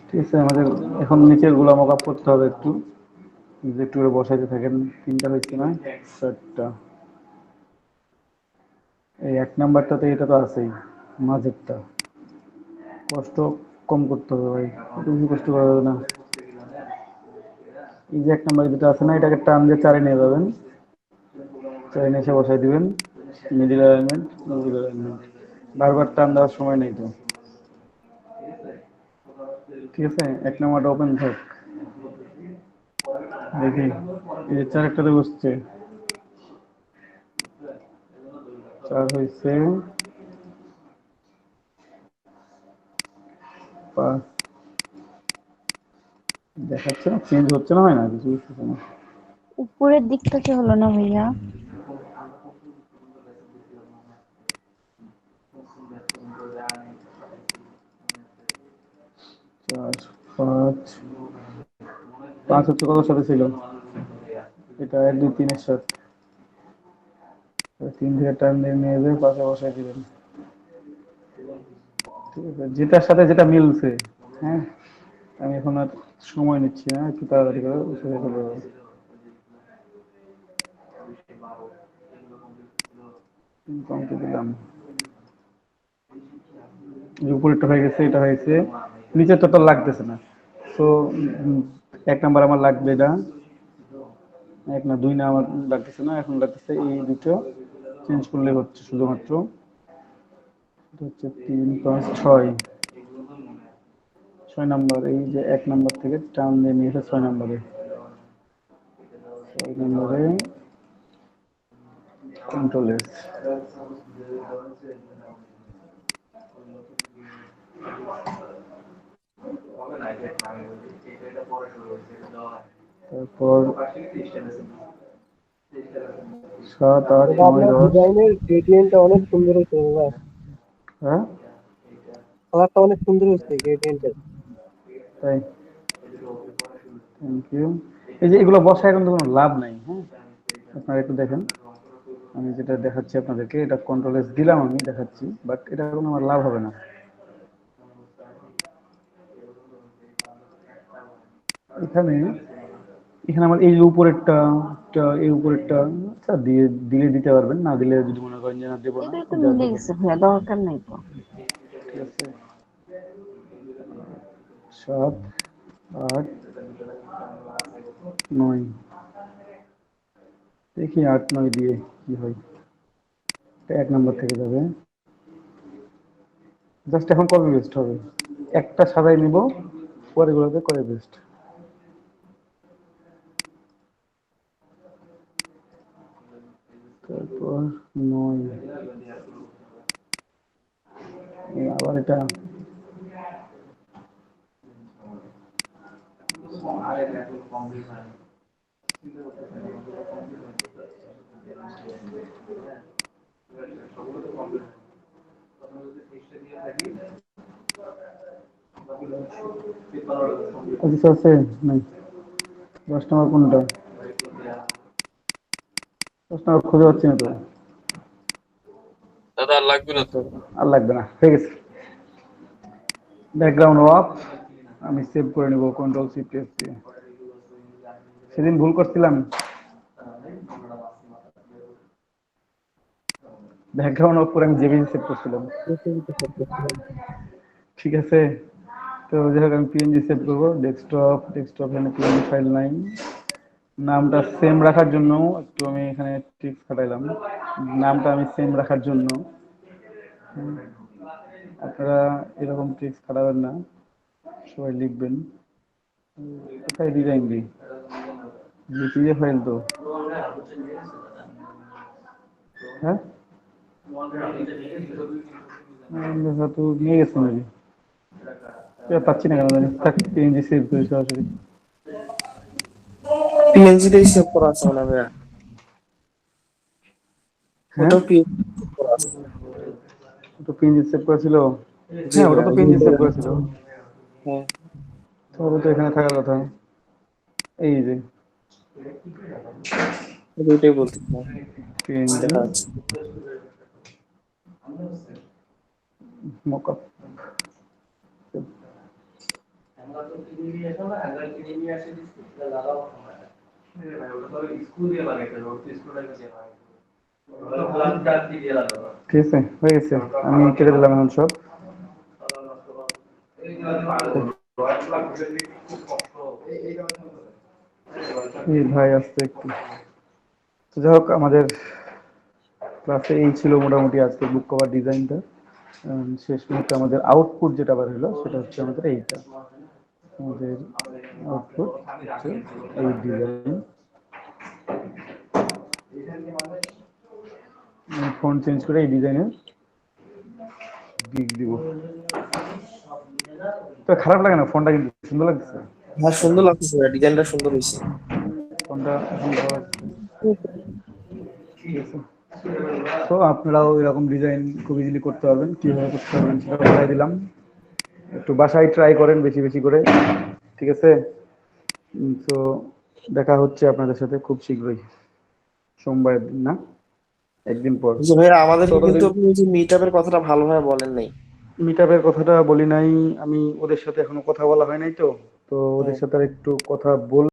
ঠিক আছে, আমাদের এখন নিচের গুলা মক আপ করতে হবে একটু, একটু করে বসাইতে থাকেন। তিনটা হয়েছে না, চারটা। এই এক নাম্বারটাতে এটা তো আছেই, মাঝেরটা কষ্ট কম করতে হবে ভাই, একটু বেশি কষ্ট করা যাবে না। এই যে এক নাম্বার যেটা আছে না, এটাকে টান দিয়ে চারে নিয়ে যাবেন, চারে নিয়ে এসে বসাই দিবেন। মিডিল অ্যালাইনমেন্ট, মিডিল অ্যালাইনমেন্ট, বারবার টান দেওয়ার সময় নেই তো, ঠিক আছে। এক নাম্বারটা ওপেন থাক, দেখি এই যে চার একটাতে বসছে, চার হয়েছে, পাঁচ দেখাচ্ছে না, চেঞ্জ হচ্ছে না, হয় না কিছু, বুঝতেছে না। উপরের দিকটা কি হলো না ভাইয়া? চার, পাঁচ, পাঁচ হচ্ছে কত সাথে ছিল, এটা এক দুই তিনের সাথে, তিন থেকে টান দিয়ে নিয়ে যাবে, পাশে বসাই দিবেন, ঠিক আছে, যেটার সাথে যেটা মিলছে। হ্যাঁ, আমি এখন আর সময় নিচ্ছি না, একটু তাড়াতাড়ি করে শেষ করে দেবো। কমতে দিলাম, উপরেরটা হয়ে গেছে, এটা হয়েছে, নিচের তো লাগতেছে না। তো এক নাম্বার আমার লাগবে এটা, এক না দুই না আমার লাগতেছে না, এখন লাগতেছে এই দুটো চেঞ্জ করলে হচ্ছে শুধুমাত্র। এটা হচ্ছে 3, 5, 6, 6 নাম্বার, এই যে এক নাম্বার থেকে টান দিয়ে নিয়ে এসে 6 নাম্বারে, 6 নাম্বারে কন্ট্রোল এস, তারপর 7, 8, এটা 9, আপনার 10। ডিজাইনের গ্রেডিয়েন্টটা অনেক সুন্দর হয়েছে ভাই, হ্যাঁ কালারটা অনেক সুন্দর হয়েছে গ্রেডিয়েন্টের। তাই, থ্যাংক ইউ। এই যে এগুলো বসায় এখন তো কোনো লাভ নাই, হ্যাঁ আপনারা একটু দেখেন, আমি যেটা দেখাচ্ছি আপনাদেরকে, এটা কন্ট্রোল এস দিলাম, আমি দেখাচ্ছি, বাট এটা কোনো আমার লাভ হবে না। এখানে এখানে আমার এই উপরেরটা, এই উপরেরটা, আচ্ছা দিয়ে দিলে দিতে পারবেন, না দিলে যদি মনে করেন যে না দেবো না, এগুলো তো দেওয়ার মিলে দরকার গেছে নেই। ভাইয়া, দরকার নাই তো। ঠিক আছে, 7, 8, 9, দেখি 8, 9 দিয়ে কি হয়। এটা 1 নম্বর থেকে যাবে। জাস্ট এখন কপি পেস্ট হবে, একটা সাদাই নিব, পরেগুলোতে করে পেস্ট। তারপর 9, আবার এটা কিছু আছে নাই। 10 নম্বর কোনটা? 10 নম্বর খুঁজে পাচ্ছি না তো। দাদা আর লাগবে না তো। আচ্ছা, আর লাগবে না, হয়ে গেছে। ব্যাকগ্রাউন্ড অফ, আমি সেভ করে নেব কন্ট্রোল সি প্রেস দিয়ে। সেদিন ভুল করছিলাম, ব্যাকগ্রাউন্ড অফ করে আমি জেবিজি সেভ করছিলাম। ঠিক আছে, তো যাই হোক আমি পিএনজি সেভ করবো। ডেস্কটপ, এখানে পিএনজি ফাইল নাই। নামটা সেম রাখার জন্য একটু আমি এখানে টিপস খাটাইলাম, নামটা আমি সেম রাখার জন্য। আপনারা এরকম ট্রিক্স খাটাবেন না, সবাই লিখবেন। কোথায় ডিজাইন দিই, জিপিএ ফাইল তো, হ্যাঁ হয়তো নিয়ে গেছেন নাকি, পাচ্ছি না কেন জানি। থাক, পিএনজি সেভ করি সরাসরি। পিএনজি তেই সেভ করা আছে মনে হয় ভাইয়া। হ্যাঁ, ওটাও পিএনজি করা আছে। ওটা পিএনজি সেভ করেছিল, জি হ্যাঁ ওটা ভাইয়া, তো পিএনজি সেভ করেছিল, হ্যাঁ তাহলে তো এখানে থাকার কথা। এই যে ওইটাই বলতেছিলাম, পিএনজি দেখা যাচ্ছে। মকআপ। ঠিক আছে, হয়ে গেছে, আমি কেটে দিলাম এখন সব। এই ভাই আসতে একটু, তো যাই হোক আমাদের ক্লাসে এই ছিল মোটামুটি আজকে বুক কভার ডিজাইনটা। শেষ মুহূর্তে আমাদের আউটপুট যেটা বার হলো সেটা হচ্ছে আমাদের এইটা, আমাদের আউটপুট হচ্ছে এই ডিজাইন। ফন্ট চেঞ্জ করে এই ডিজাইনের গিগ দিব। তো খারাপ লাগে না, ফোনটা কিন্তু সুন্দর লাগছে, হ্যাঁ সুন্দর লাগতেছে ভাইয়া, ডিজাইনটা সুন্দর হয়েছে। ফোনটা এখন ভালো লাগছে। ঠিক আছে, তো আপনারাও এরকম ডিজাইন খুব ইজিলি করতে পারবেন, কিভাবে করতে পারবেন সেটা বলে দিলাম। একটু বাসায় ট্রাই করেন বেশি বেশি করে, ঠিক আছে। তো দেখা হচ্ছে আপনাদের সাথে খুব শীঘ্রই, সোমবারের দিন, না একদিন পর। যে ভাইয়া আমাদেরকে কিন্তু ততদিন আপনি ওই যে মিট আপের কথাটা ভালোভাবে বলেন নাই। মিট আপের কথাটা বলি নাই, আমি ওদের সাথে এখনো কথা বলা হয় নাই, তো তো ওদের সাথে আর একটু কথা বল